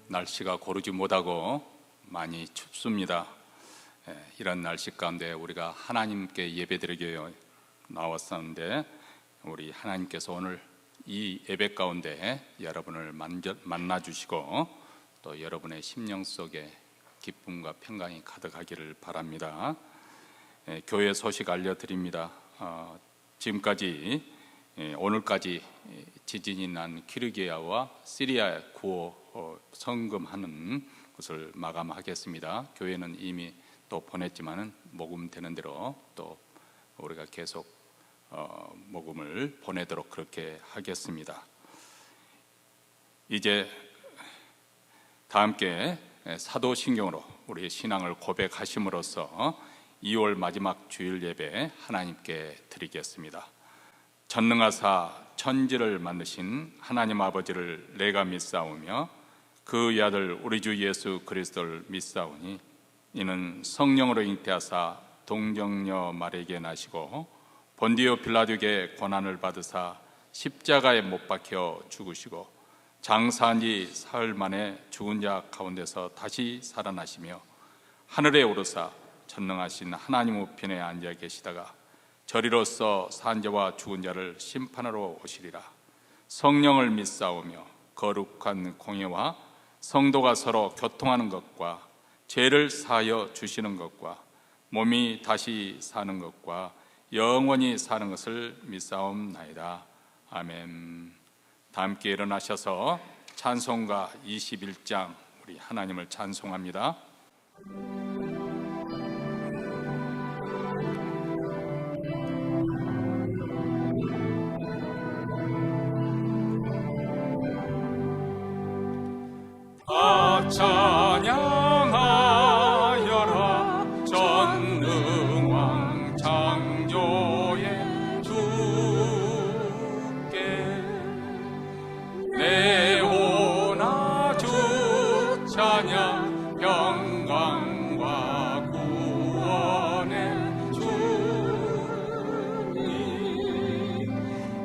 날씨가 고르지 못하고 많이 춥습니다. 이런 날씨 가운데 우리가 하나님께 예배드리기 나왔었는데, 우리 하나님께서 오늘 이 예배 가운데 여러분을 만나 주시고 또 여러분의 심령 속에 기쁨과 평강이 가득하기를 바랍니다. 교회 소식 알려드립니다. 지금까지 오늘까지 지진이 난 키르기야와 시리아 구호 성금하는 것을 마감하겠습니다. 교회는 이미 또 보냈지만은 모금되는 대로 또 우리가 계속 모금을 보내도록 그렇게 하겠습니다. 이제 다 함께 사도신경으로 우리 신앙을 고백하심으로써 2월 마지막 주일 예배 하나님께 드리겠습니다. 전능하사 천지를 만드신 하나님 아버지를 내가 믿사오며 그의 아들 우리 주 예수 그리스도를 믿사오니 이는 성령으로 잉태하사 동정녀 마리아에게 나시고 본디오 빌라도에게 고난을 받으사 십자가에 못 박혀 죽으시고 장사한 지 사흘 만에 죽은 자 가운데서 다시 살아나시며 하늘에 오르사 전능하신 하나님 우편에 앉아 계시다가 저리로서 산 자와 죽은 자를 심판하러 오시리라. 성령을 믿사오며 거룩한 공예와 성도가 서로 교통하는 것과 죄를 사하여 주시는 것과 몸이 다시 사는 것과 영원히 사는 것을 믿사옵나이다. 아멘. 다 함께 일어나셔서 찬송가 21장 우리 하나님을 찬송합니다. 찬양하여라 전능왕 창조의 주께 내오나 주 찬양 영광과 구원의 주님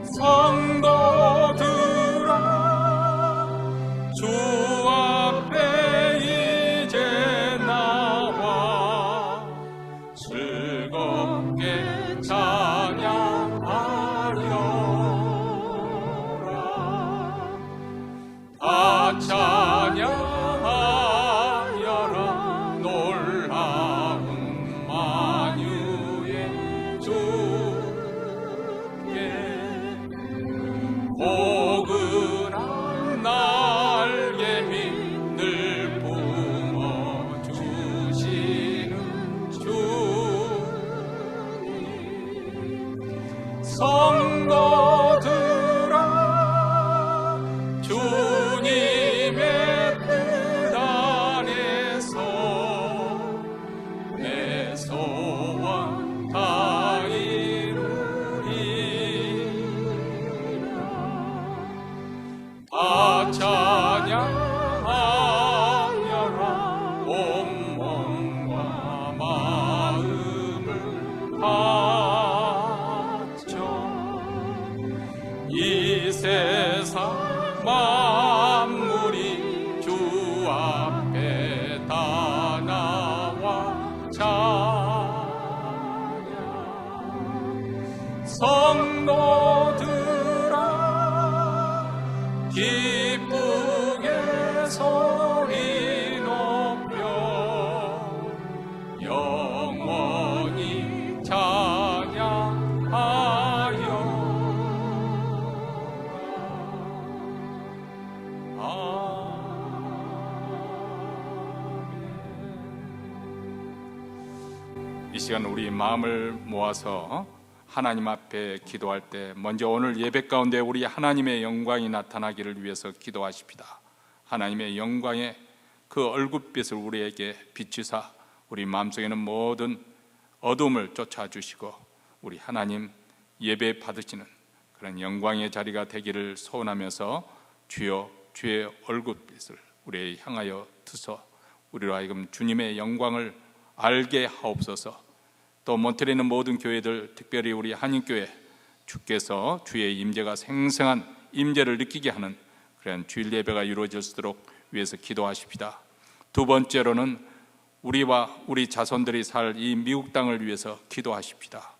성도들아 주 앞에 이제 나와 즐겁게 찬양하려라. 다 찬양하여라 놀라운 만유의 주께 포근한 날개 늘 뿜어주시는 주님 성도들아 주님의 뜻 안에서 내 소원 다 이루리라. 다 찬양하여라 온몸과 마음을 바쳐 이 세상 만물이 주 앞에 다 나와 찬양 성도들아 기쁘게 소리 높여 영원히 찬양하여 이 시간 우리 마음을 모아서 하나님 앞에 기도할 때 먼저 오늘 예배 가운데 우리 하나님의 영광이 나타나기를 위해서 기도하십시다. 하나님의 영광의 그 얼굴빛을 우리에게 비추사 우리 마음속에는 모든 어둠을 쫓아주시고 우리 하나님 예배 받으시는 그런 영광의 자리가 되기를 소원하면서 주여 주의 얼굴빛을 우리에 향하여 두서 우리로 하여금 주님의 영광을 알게 하옵소서. 또 몬트레에 있는 모든 교회들, 특별히 우리 한인교회 주께서 주의 임재가 생생한 임재를 느끼게 하는 그런 주일 예배가 이루어질 수 있도록 위해서 기도하십시다. 두 번째로는 우리와 우리 자손들이 살 이 미국 땅을 위해서 기도하십시다.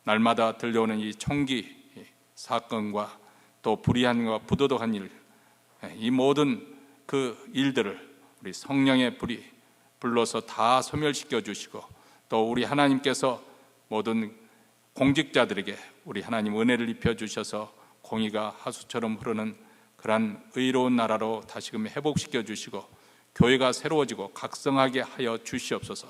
날마다 들려오는 이 총기 사건과 또 불의함과 부도덕한 일, 이 모든 그 일들을 우리 성령의 불이 불러서 다 소멸시켜 주시고, 또 우리 하나님께서 모든 공직자들에게 우리 하나님 은혜를 입혀 주셔서 공의가 하수처럼 흐르는 그러한 의로운 나라로 다시금 회복시켜 주시고, 교회가 새로워지고 각성하게 하여 주시옵소서.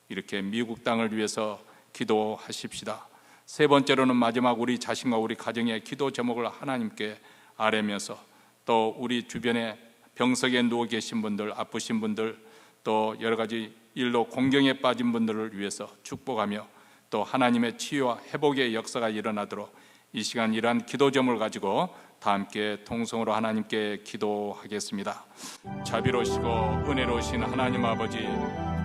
이렇게 미국 땅을 위해서 기도하십시다. 세 번째로는 마지막 우리 자신과 우리 가정의 기도 제목을 하나님께 아뢰면서, 또 우리 주변에 병석에 누워 계신 분들, 아프신 분들, 또 여러 가지 일로 공경에 빠진 분들을 위해서 축복하며, 또 하나님의 치유와 회복의 역사가 일어나도록 이 시간 이러한 기도 제목을 가지고 다 함께 통성으로 하나님께 기도하겠습니다. 자비로우시고 은혜로우신 하나님 아버지,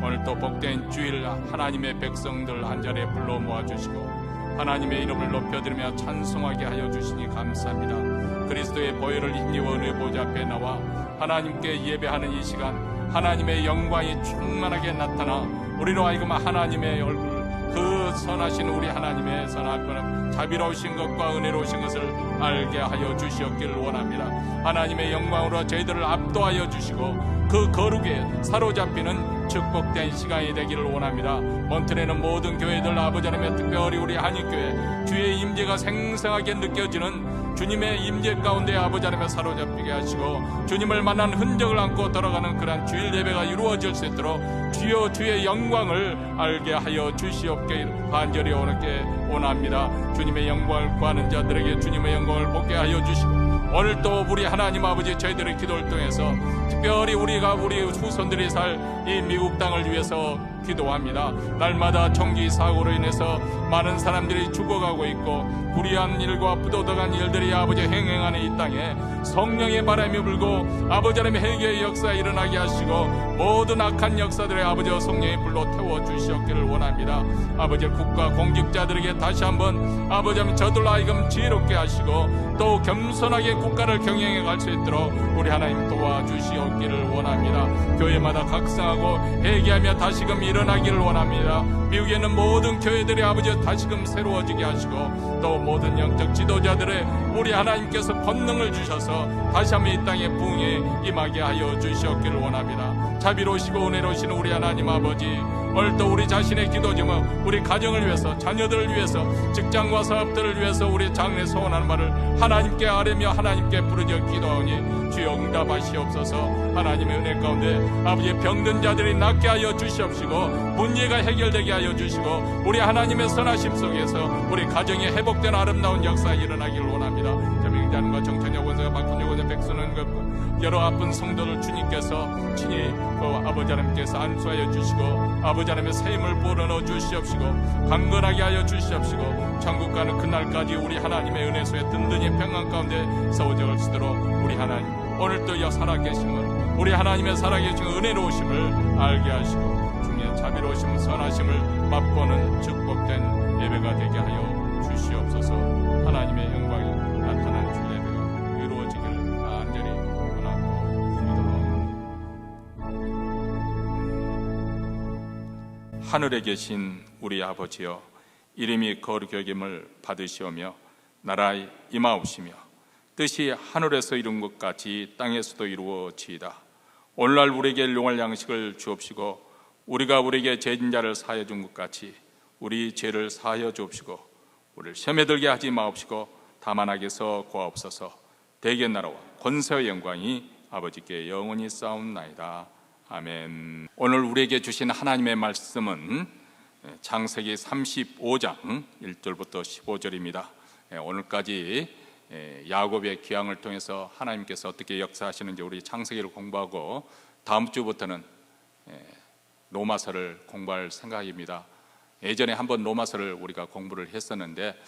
오늘 또 복된 주일 하나님의 백성들 한자리에 불러 모아주시고 하나님의 이름을 높여드리며 찬송하게 하여 주시니 감사합니다. 그리스도의 보혈을 힘입어 은혜 보좌 앞에 나와 하나님께 예배하는 이 시간, 하나님의 영광이 충만하게 나타나 우리로 하여금 하나님의 얼굴, 그 선하신 우리 하나님의 선한 자비로우신 것과 은혜로우신 것을 알게 하여 주시옵기를 원합니다. 하나님의 영광으로 저희들을 압도하여 주시고 그 거룩에 사로잡히는 축복된 시간이 되기를 원합니다. 몬트레는 모든 교회들 아버지 하나님, 특별히 우리 한인교회 주의 임재가 생생하게 느껴지는 주님의 임재 가운데 아버지 하나님 사로잡히게 하시고, 주님을 만난 흔적을 안고 돌아가는 그런 주일 예배가 이루어질 수 있도록 주여 주의 영광을 알게 하여 주시옵기를 간절히 원합니다. 주님의 영광을 구하는 자들에게 주님의 영광을 보게 하여 주시고, 오늘 또 우리 하나님 아버지 저희들의 기도를 통해서 특별히 우리 후손들이 살 이 미국 땅을 위해서 기도합니다. 날마다 총기 사고로 인해서 많은 사람들이 죽어가고 있고 불의한 일과 부도덕한 일들이 아버지 행행하는 이 땅에 성령의 바람이 불고 아버지 하나님의 회개의 역사가 일어나게 하시고 모든 악한 역사들의 아버지 성령의 불로 태워주시옵기를 원합니다. 아버지 국가 공직자들에게 다시 한번 아버지 하나님 저들로 하여금 지혜롭게 하시고 또 겸손하게 국가를 경영해 갈 수 있도록 우리 하나님 도와주시옵기를 원합니다. 교회마다 각성하고 회개하며 다시금 일어나기를 원합니다. 미국에 있는 모든 교회들이 아버지 다시금 새로워지게 하시고 또 모든 영적 지도자들의 우리 하나님께서 권능을 주셔서 다시 한번 이 땅의 부흥에 임하게 하여 주시옵기를 원합니다. 자비로우시고 은혜로우신 우리 하나님 아버지, 오늘 또 우리 자신의 기도 제목, 우리 가정을 위해서, 자녀들을 위해서, 직장과 사업들을 위해서 우리 장래 소원하는 말을 하나님께 아뢰며 하나님께 부르짖어 기도하오니 주여 응답하시옵소서. 하나님의 은혜 가운데 아버지 병든 자들이 낫게 하여 주시옵시고 문제가 해결되게 하여 주시고 우리 하나님의 선하심 속에서 우리 가정에 회복된 아름다운 역사가 일어나기를 원합니다. 자명자님과 정천여 원사가 박훈여 원사 백수는 여러 아픈 성도를 주님께서 친히 아버지 하나님께서 안수하여 주시고 아버지 하나님의 새 힘을 불어넣어 주시옵시고 강건하게 하여 주시옵시고 천국 가는 그날까지 우리 하나님의 은혜 속에 든든히 평안 가운데 서우적을 쓰도록 우리 하나님 오늘도 살아계심을, 우리 하나님의 살아계신 은혜로우심을 알게 하시고 주님의 자비로우심 선하심을 맛보는 축복된 예배가 되게 하여 주시옵소서. 하나님의 영광이 나타난 주 예배가 이루어지기를 간절히 원하고. 하늘에 계신 우리 아버지여, 이름이 거룩히 여김을 받으시오며 나라에 임하옵시며 뜻이 하늘에서 이룬 것 같이 땅에서도 이루어지이다. 오늘날 우리에게 일용할 양식을 주옵시고 우리가 우리에게 죄진 자를 사하여 준 것 같이 우리 죄를 사하여 주옵시고 우리를 시험에 들게 하지 마옵시고 다만 악에서 구하옵소서. 대개 나라와 권세와 영광이 아버지께 영원히 쌓옵나이다. 아멘. 오늘 우리에게 주신 하나님의 말씀은 창세기 35장 1절부터 15절입니다. 오늘까지 야곱의 기항을 통해서 하나님께서 어떻게 역사하시는지 우리 창세기를 공부하고 다음 주부터는 로마서를 공부할 생각입니다. 예전에 한번 로마서를 우리가 공부를 했었는데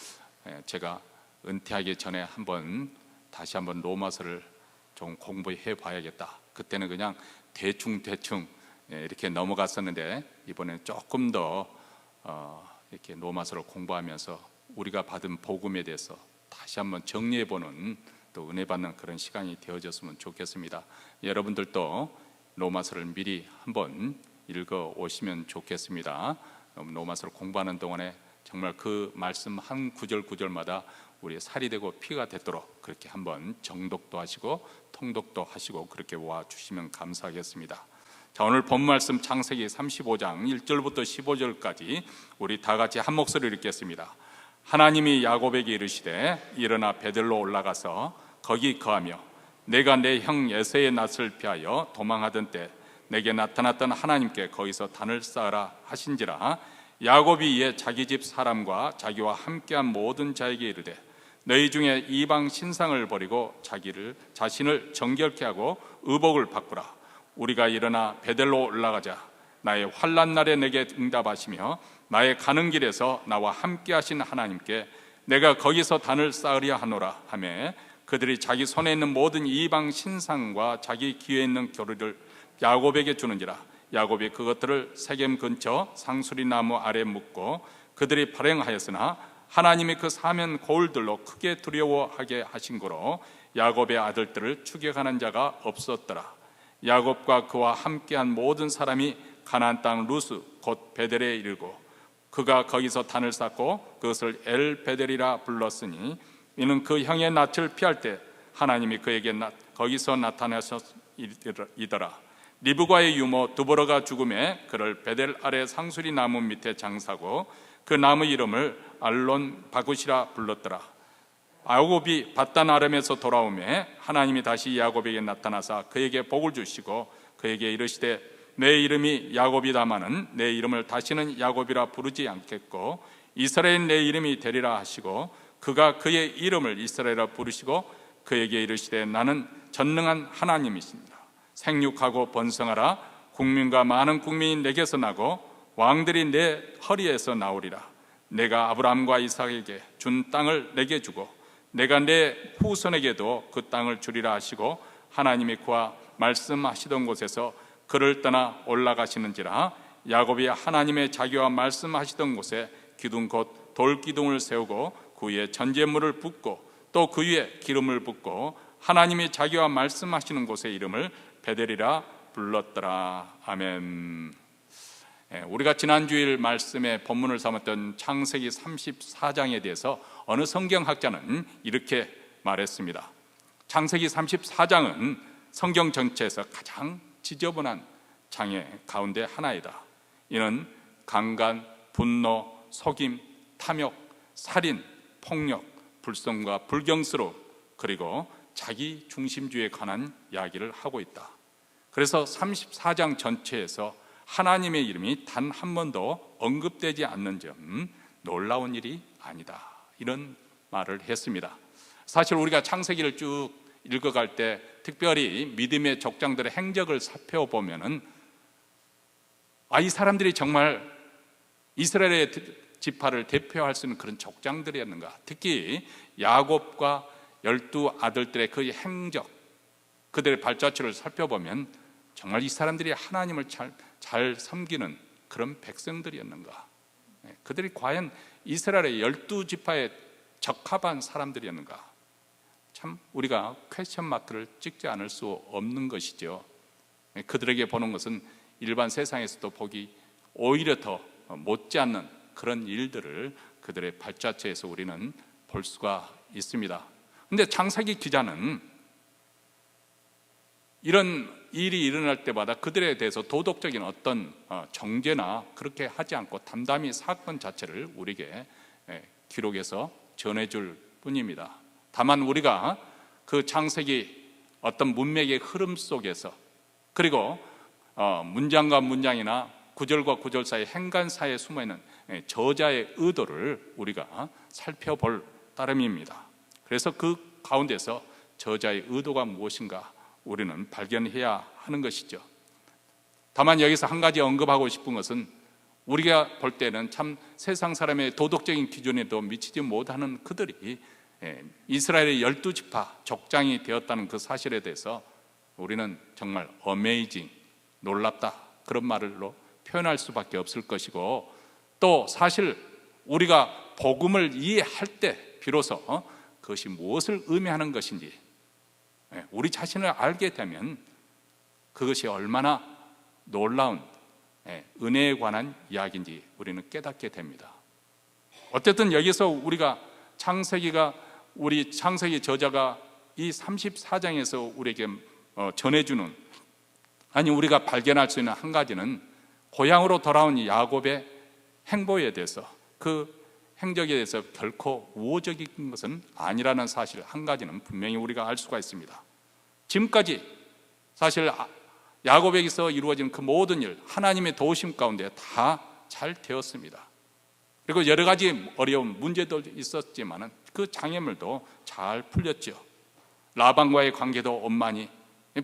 제가 은퇴하기 전에 다시 한번 로마서를 좀 공부해 봐야겠다. 그때는 그냥 대충 이렇게 넘어갔었는데 이번에는 조금 더 이렇게 로마서를 공부하면서 우리가 받은 복음에 대해서 다시 한번 정리해보는 또 은혜 받는 그런 시간이 되어졌으면 좋겠습니다. 여러분들도 로마서를 미리 한번 읽어 오시면 좋겠습니다. 로마서를 공부하는 동안에 정말 그 말씀 한 구절 구절마다 우리의 살이 되고 피가 되도록 그렇게 한번 정독도 하시고 통독도 하시고 그렇게 와주시면 감사하겠습니다. 자, 오늘 본 말씀 창세기 35장 1절부터 15절까지 우리 다 같이 한 목소리로 읽겠습니다. 하나님이 야곱에게 이르시되 일어나 베들로 올라가서 거기 거하며 내가 내 형 에서의 낯을 피하여 도망하던 때 내게 나타났던 하나님께 거기서 단을 쌓으라 하신지라. 야곱이 이에 자기 집 사람과 자기와 함께한 모든 자에게 이르되 너희 중에 이방 신상을 버리고 자신을 정결케 하고 의복을 바꾸라. 우리가 일어나 베델로 올라가자. 나의 환난 날에 내게 응답하시며 나의 가는 길에서 나와 함께 하신 하나님께 내가 거기서 단을 쌓으려 하노라 하며 그들이 자기 손에 있는 모든 이방 신상과 자기 귀에 있는 겨루를 야곱에게 주는지라. 야곱이 그것들을 세겜 근처 상수리 나무 아래 묻고 그들이 발행하였으나 하나님이 그 사면 거울들로 크게 두려워하게 하신 거로 야곱의 아들들을 추격하는 자가 없었더라. 야곱과 그와 함께한 모든 사람이 가나안 땅 루스 곧 베델에 이르고 그가 거기서 단을 쌓고 그것을 엘 베델이라 불렀으니 이는 그 형의 낯을 피할 때 하나님이 그에게 거기서 나타나셨이더라. 리브가의 유모 두보라가 죽음에 그를 베델 아래 상수리 나무 밑에 장사고 그 나무 이름을 알론 바굿이라 불렀더라. 야곱이 밧단 아람에서 돌아오매 하나님이 다시 야곱에게 나타나사 그에게 복을 주시고 그에게 이르시되 내 이름이 야곱이다마는 내 이름을 다시는 야곱이라 부르지 않겠고 이스라엘 내 이름이 되리라 하시고 그가 그의 이름을 이스라엘이라 부르시고 그에게 이르시되 나는 전능한 하나님이십니다. 생육하고 번성하라. 국민과 많은 국민이 내게서 나고 왕들이 내 허리에서 나오리라. 내가 아브라함과 이삭에게 준 땅을 내게 주고 내가 내 후손에게도 그 땅을 주리라 하시고 하나님이 그와 말씀하시던 곳에서 그를 떠나 올라가시는지라. 야곱이 하나님의 자기와 말씀하시던 곳에 기둥 곧 돌기둥을 세우고 그 위에 전제물을 붓고 또 그 위에 기름을 붓고 하나님이 자기와 말씀하시는 곳의 이름을 베델이라 불렀더라. 아멘. 우리가 지난 주일 말씀의 본문을 삼았던 창세기 34장에 대해서 어느 성경학자는 이렇게 말했습니다. 창세기 34장은 성경 전체에서 가장 지저분한 장의 가운데 하나이다. 이는 강간, 분노, 속임, 탐욕, 살인, 폭력, 불성과 불경스러움 그리고 자기 중심주의에 관한 이야기를 하고 있다. 그래서 34장 전체에서 하나님의 이름이 단 한 번도 언급되지 않는 점 놀라운 일이 아니다. 이런 말을 했습니다. 사실 우리가 창세기를 쭉 읽어갈 때 특별히 믿음의 족장들의 행적을 살펴보면은 이 사람들이 정말 이스라엘의 지파를 대표할 수 있는 그런 족장들이었는가. 특히 야곱과 12 아들들의 그 행적, 그들의 발자취를 살펴보면 정말 이 사람들이 하나님을 잘 섬기는 그런 백성들이었는가. 그들이 과연 이스라엘의 12지파에 적합한 사람들이었는가. 참 우리가 퀘스천 마크를 찍지 않을 수 없는 것이죠. 그들에게 보는 것은 일반 세상에서도 보기 오히려 더 못지않는 그런 일들을 그들의 발자취에서 우리는 볼 수가 있습니다. 그런데 창세기 기자는 이런 일이 일어날 때마다 그들에 대해서 도덕적인 어떤 정죄나 그렇게 하지 않고 담담히 사건 자체를 우리에게 기록해서 전해줄 뿐입니다. 다만 우리가 그 창세기 어떤 문맥의 흐름 속에서 그리고 문장과 문장이나 구절과 구절 사이 행간 사이에 숨어있는 저자의 의도를 우리가 살펴볼 따름입니다. 그래서 그 가운데서 저자의 의도가 무엇인가 우리는 발견해야 하는 것이죠. 다만 여기서 한 가지 언급하고 싶은 것은 우리가 볼 때는 참 세상 사람의 도덕적인 기준에도 미치지 못하는 그들이 이스라엘의 12지파 족장이 되었다는 그 사실에 대해서 우리는 정말 어메이징, 놀랍다 그런 말로 표현할 수밖에 없을 것이고, 또 사실 우리가 복음을 이해할 때 비로소 그것이 무엇을 의미하는 것인지 우리 자신을 알게 되면 그것이 얼마나 놀라운 은혜에 관한 이야기인지 우리는 깨닫게 됩니다. 어쨌든 여기서 우리가 우리 창세기 저자가 이 34장에서 우리에게 전해주는, 아니 우리가 발견할 수 있는 한 가지는 고향으로 돌아온 야곱의 행보에 대해서, 그 행적에 대해서 결코 우호적인 것은 아니라는 사실 한 가지는 분명히 우리가 알 수가 있습니다. 지금까지 사실 야곱에게서 이루어진 그 모든 일, 하나님의 도우심 가운데 다 잘 되었습니다. 그리고 여러 가지 어려운 문제도 있었지만 그 장애물도 잘 풀렸죠. 라반과의 관계도 원만히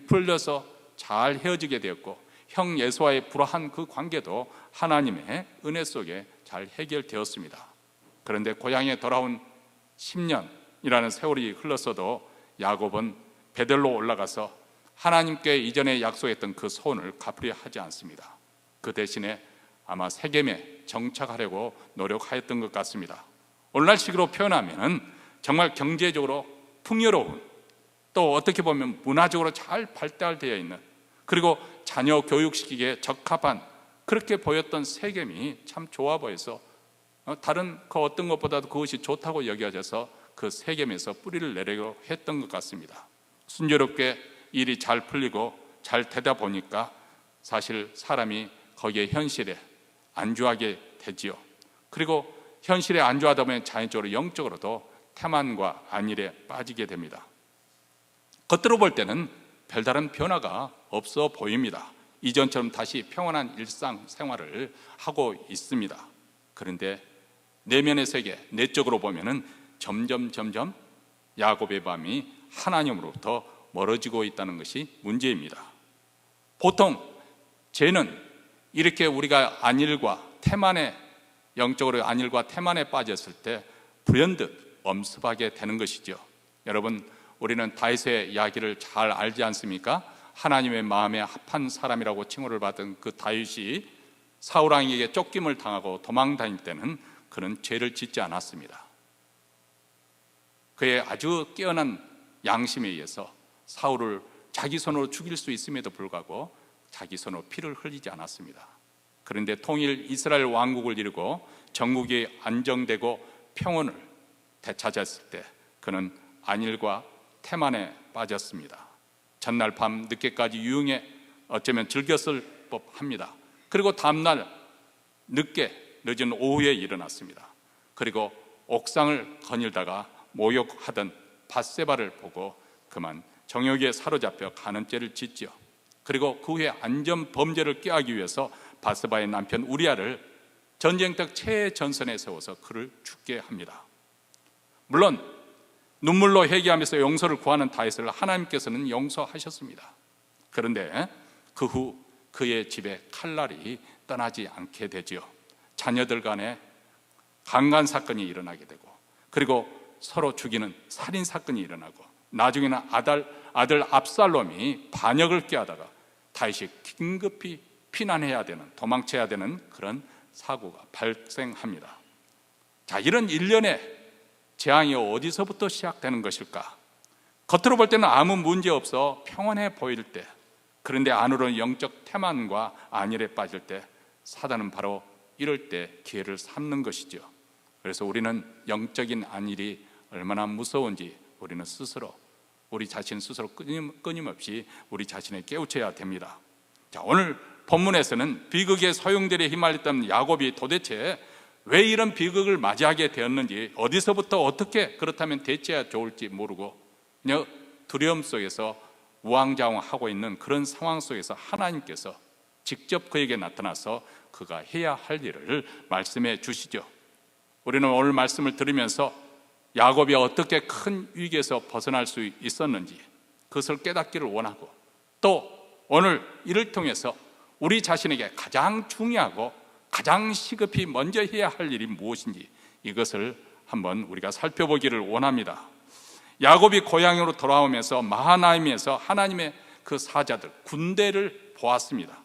풀려서 잘 헤어지게 되었고, 형 예수와의 불화한 그 관계도 하나님의 은혜 속에 잘 해결되었습니다. 그런데 고향에 돌아온 10년이라는 세월이 흘렀어도 야곱은 베델로 올라가서 하나님께 이전에 약속했던 그 소원을 갚으려 하지 않습니다. 그 대신에 아마 세겜에 정착하려고 노력하였던 것 같습니다. 오늘날식으로 표현하면 정말 경제적으로 풍요로운, 또 어떻게 보면 문화적으로 잘 발달되어 있는, 그리고 자녀 교육시키기에 적합한, 그렇게 보였던 세겜이 참 좋아 보여서 다른 그 어떤 것보다도 그것이 좋다고 여겨져서 그 세겜에서 뿌리를 내려고 했던 것 같습니다. 순조롭게 일이 잘 풀리고 잘 되다 보니까 사실 사람이 거기에 현실에 안주하게 되지요. 그리고 현실에 안주하다 보면 자연적으로 영적으로도 태만과 안일에 빠지게 됩니다. 겉으로 볼 때는 별다른 변화가 없어 보입니다. 이전처럼 다시 평온한 일상생활을 하고 있습니다. 그런데 내면의 세계, 내적으로 보면은 점점 야곱의 밤이 하나님으로부터 멀어지고 있다는 것이 문제입니다. 보통 죄는 이렇게 우리가 안일과 태만에, 영적으로 안일과 태만에 빠졌을 때 불현듯 엄습하게 되는 것이죠. 여러분, 우리는 다윗의 이야기를 잘 알지 않습니까? 하나님의 마음에 합한 사람이라고 칭호를 받은 그 다윗이 사울 왕에게 쫓김을 당하고 도망 다닐 때는 그는 죄를 짓지 않았습니다. 그의 아주 깨어난 양심에 의해서 사울을 자기 손으로 죽일 수 있음에도 불구하고 자기 손으로 피를 흘리지 않았습니다. 그런데 통일 이스라엘 왕국을 이루고 전국이 안정되고 평온을 되찾았을 때 그는 안일과 태만에 빠졌습니다. 전날 밤 늦게까지 유흥에 어쩌면 즐겼을 법합니다. 그리고 다음날 늦은 오후에 일어났습니다. 그리고 옥상을 거닐다가 모욕하던 밧세바를 보고 그만 정욕에 사로잡혀 간음죄를 짓지요. 그리고 그 후에 안전 범죄를 꾀하기 위해서 밧세바의 남편 우리아를 전쟁터 최전선에 세워서 그를 죽게 합니다. 물론 눈물로 회개하면서 용서를 구하는 다윗을 하나님께서는 용서하셨습니다. 그런데 그 후 그의 집에 칼날이 떠나지 않게 되지요. 자녀들 간에 강간 사건이 일어나게 되고, 그리고 서로 죽이는 살인 사건이 일어나고, 나중에는 아들 압살롬이 반역을 꾀하다가 다윗이 긴급히 피난해야 되는, 도망쳐야 되는 그런 사고가 발생합니다. 자, 이런 일련의 재앙이 어디서부터 시작되는 것일까? 겉으로 볼 때는 아무 문제 없어 평온해 보일 때, 그런데 안으로는 영적 태만과 안일에 빠질 때 사단은 바로 이럴 때 기회를 삼는 것이죠. 그래서 우리는 영적인 안일이 얼마나 무서운지 우리는 스스로, 우리 자신 스스로 끊임없이 우리 자신을 깨우쳐야 됩니다. 자, 오늘 본문에서는 비극의 소용돌이에 휘말렸던 야곱이 도대체 왜 이런 비극을 맞이하게 되었는지, 어디서부터 어떻게 그렇다면 대처해야 좋을지 모르고 그냥 두려움 속에서 우왕좌왕하고 있는 그런 상황 속에서 하나님께서 직접 그에게 나타나서 그가 해야 할 일을 말씀해 주시죠. 우리는 오늘 말씀을 들으면서 야곱이 어떻게 큰 위기에서 벗어날 수 있었는지 그것을 깨닫기를 원하고, 또 오늘 이를 통해서 우리 자신에게 가장 중요하고 가장 시급히 먼저 해야 할 일이 무엇인지 이것을 한번 우리가 살펴보기를 원합니다. 야곱이 고향으로 돌아오면서 마하나임에서 하나님의 그 사자들, 군대를 보았습니다.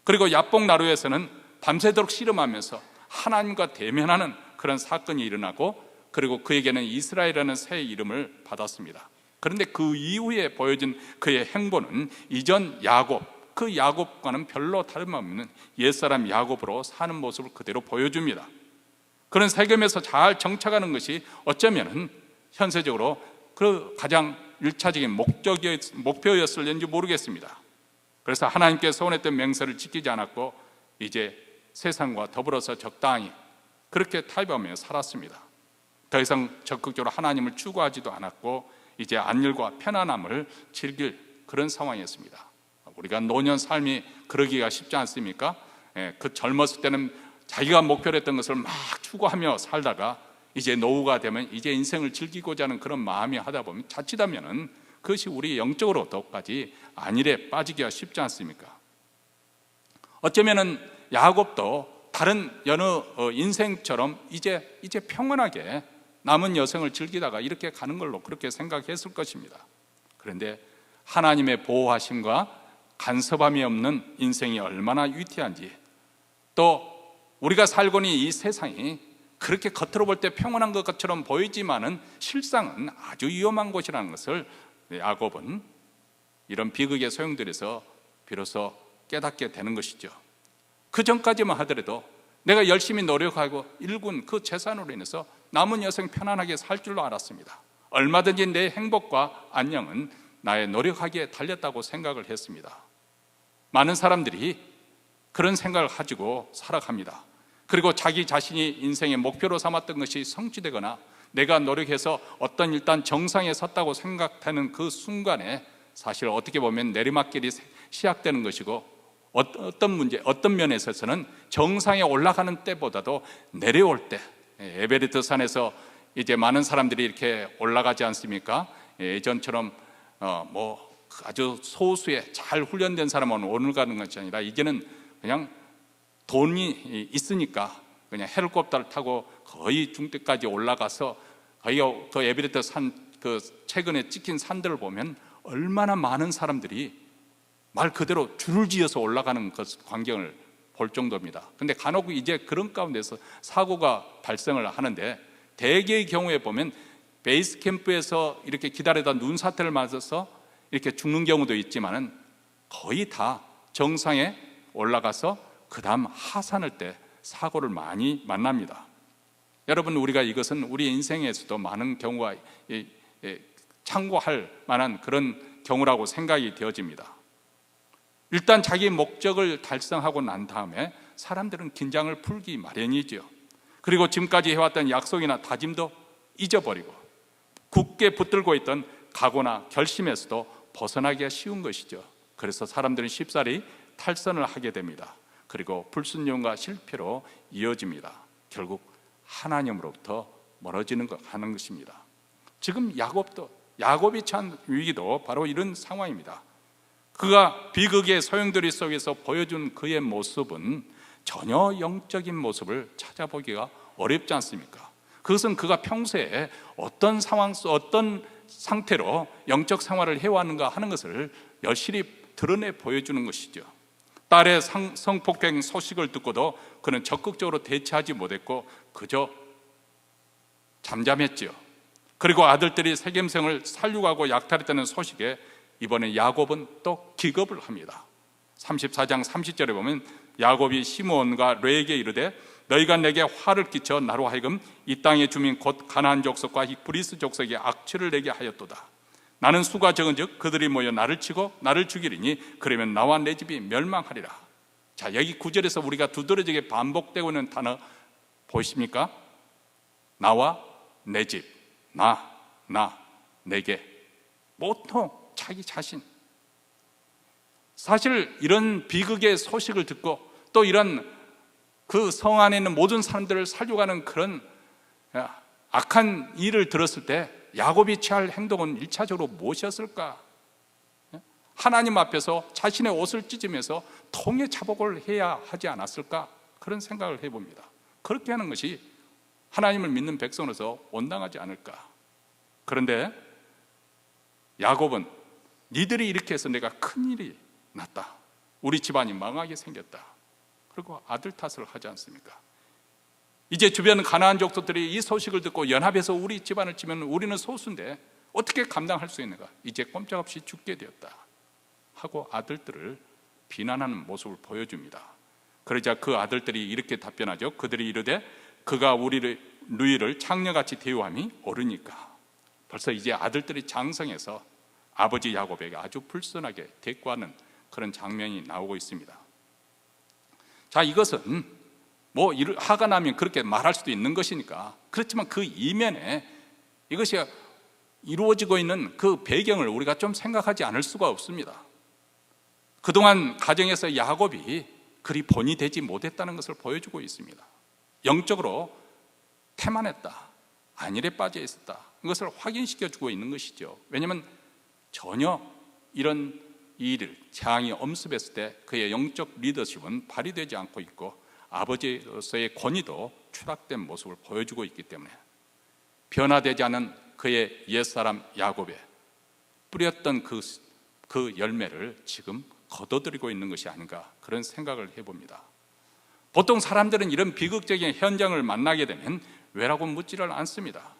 그리고 야복나루에서는 밤새도록 씨름하면서 하나님과 대면하는 그런 사건이 일어나고, 그리고 그에게는 이스라엘이라는 새 이름을 받았습니다. 그런데 그 이후에 보여진 그의 행보는 이전 야곱, 그 야곱과는 별로 다름없는 옛사람 야곱으로 사는 모습을 그대로 보여줍니다. 그런 세겜에서 잘 정착하는 것이 어쩌면 현세적으로 그 가장 1차적인 목표였을지 모르겠습니다. 그래서 하나님께 서원했던 맹세를 지키지 않았고 이제 세상과 더불어서 적당히 그렇게 타협하며 살았습니다. 더 이상 적극적으로 하나님을 추구하지도 않았고 이제 안일과 편안함을 즐길 그런 상황이었습니다. 우리가 노년 삶이 그러기가 쉽지 않습니까? 그 젊었을 때는 자기가 목표로 했던 것을 막 추구하며 살다가 이제 노후가 되면 이제 인생을 즐기고자 하는 그런 마음이 하다 보면 자칫하면은 그것이 우리 영적으로까지 안일에 빠지기가 쉽지 않습니까? 어쩌면은 야곱도 다른 여느 인생처럼 이제 평안하게 남은 여생을 즐기다가 이렇게 가는 걸로 그렇게 생각했을 것입니다. 그런데 하나님의 보호하심과 간섭함이 없는 인생이 얼마나 위태한지, 또 우리가 살고 있는 이 세상이 그렇게 겉으로 볼 때 평온한 것처럼 보이지만은 실상은 아주 위험한 곳이라는 것을 야곱은 이런 비극의 소용돌이에서 비로소 깨닫게 되는 것이죠. 그 전까지만 하더라도 내가 열심히 노력하고 일군 그 재산으로 인해서 남은 여생 편안하게 살 줄로 알았습니다. 얼마든지 내 행복과 안녕은 나의 노력하기에 달렸다고 생각을 했습니다. 많은 사람들이 그런 생각을 가지고 살아갑니다. 그리고 자기 자신이 인생의 목표로 삼았던 것이 성취되거나 내가 노력해서 어떤 일단 정상에 섰다고 생각되는 그 순간에 사실 어떻게 보면 내리막길이 시작되는 것이고, 어떤 면에 있어서는 정상에 올라가는 때보다도 내려올 때, 에베레스트 산에서 이제 많은 사람들이 이렇게 올라가지 않습니까? 예전처럼 아주 소수의 잘 훈련된 사람은 오늘 가는 것이 아니라 이제는 그냥 돈이 있으니까 그냥 헬리콥터를 타고 거의 중대까지 올라가서 거의 그 에베레스트 산, 그 최근에 찍힌 산들을 보면 얼마나 많은 사람들이 말 그대로 줄을 지어서 올라가는 그 광경을 볼 정도입니다. 근데 간혹 이제 그런 가운데서 사고가 발생을 하는데, 대개의 경우에 보면 베이스 캠프에서 이렇게 기다리다 눈사태를 맞아서 이렇게 죽는 경우도 있지만은 거의 다 정상에 올라가서 그 다음 하산할 때 사고를 많이 만납니다. 여러분, 우리가 이것은 우리 인생에서도 많은 경우가 참고할 만한 그런 경우라고 생각이 되어집니다. 일단 자기 목적을 달성하고 난 다음에 사람들은 긴장을 풀기 마련이죠. 그리고 지금까지 해왔던 약속이나 다짐도 잊어버리고 굳게 붙들고 있던 각오나 결심에서도 벗어나기가 쉬운 것이죠. 그래서 사람들은 쉽사리 탈선을 하게 됩니다. 그리고 불순종과 실패로 이어집니다. 결국 하나님으로부터 멀어지는 하는 것입니다. 지금 야곱이 처한 위기도 바로 이런 상황입니다. 그가 비극의 소용돌이 속에서 보여준 그의 모습은 전혀 영적인 모습을 찾아보기가 어렵지 않습니까? 그것은 그가 평소에 어떤 상황, 어떤 상태로 영적 생활을 해왔는가 하는 것을 여실히 드러내 보여주는 것이죠. 딸의 성폭행 소식을 듣고도 그는 적극적으로 대처하지 못했고 그저 잠잠했죠. 그리고 아들들이 세겜성을 살려가고 약탈했다는 소식에 이번에 야곱은 또 기겁을 합니다. 34장 30절에 보면 야곱이 시므온과 레에게 이르되 너희가 내게 화를 끼쳐 나로 하여금 이 땅의 주민 곧 가나안 족속과 브리스 족속에 악취를 내게 하였도다. 나는 수가 적은즉 그들이 모여 나를 치고 나를 죽이리니 그러면 나와 내 집이 멸망하리라. 자, 여기 9절에서 우리가 두드러지게 반복되고 있는 단어 보이십니까? 나와 내 집, 나, 내게. 보통 자기 자신. 사실 이런 비극의 소식을 듣고 또 이런 그 성 안에 있는 모든 사람들을 살려가는 그런 악한 일을 들었을 때 야곱이 취할 행동은 1차적으로 무엇이었을까? 하나님 앞에서 자신의 옷을 찢으면서 통의 자복을 해야 하지 않았을까? 그런 생각을 해봅니다. 그렇게 하는 것이 하나님을 믿는 백성으로서 온당하지 않을까? 그런데 야곱은 니들이 이렇게 해서 내가 큰일이 났다, 우리 집안이 망하게 생겼다, 그리고 아들 탓을 하지 않습니까? 이제 주변 가나안 족속들이 이 소식을 듣고 연합해서 우리 집안을 치면 우리는 소수인데 어떻게 감당할 수 있는가? 이제 꼼짝없이 죽게 되었다 하고 아들들을 비난하는 모습을 보여줍니다. 그러자 그 아들들이 이렇게 답변하죠. 그들이 이르되 그가 누이를 창녀같이 대우함이 옳으니까. 벌써 이제 아들들이 장성해서 아버지 야곱에게 아주 불순하게 대꾸하는 그런 장면이 나오고 있습니다. 자, 이것은 뭐 화가 나면 그렇게 말할 수도 있는 것이니까, 그렇지만 그 이면에 이것이 이루어지고 있는 그 배경을 우리가 좀 생각하지 않을 수가 없습니다. 그동안 가정에서 야곱이 그리 본이 되지 못했다는 것을 보여주고 있습니다. 영적으로 태만했다, 안일에 빠져 있었다, 이것을 확인시켜주고 있는 것이죠. 왜냐하면 전혀 이런 일을 재앙이 엄습했을 때 그의 영적 리더십은 발휘되지 않고 있고 아버지로서의 권위도 추락된 모습을 보여주고 있기 때문에 변화되지 않은 그의 옛사람 야곱에 뿌렸던 그 열매를 지금 거둬들이고 있는 것이 아닌가, 그런 생각을 해봅니다. 보통 사람들은 이런 비극적인 현장을 만나게 되면 왜라고 묻지를 않습니다.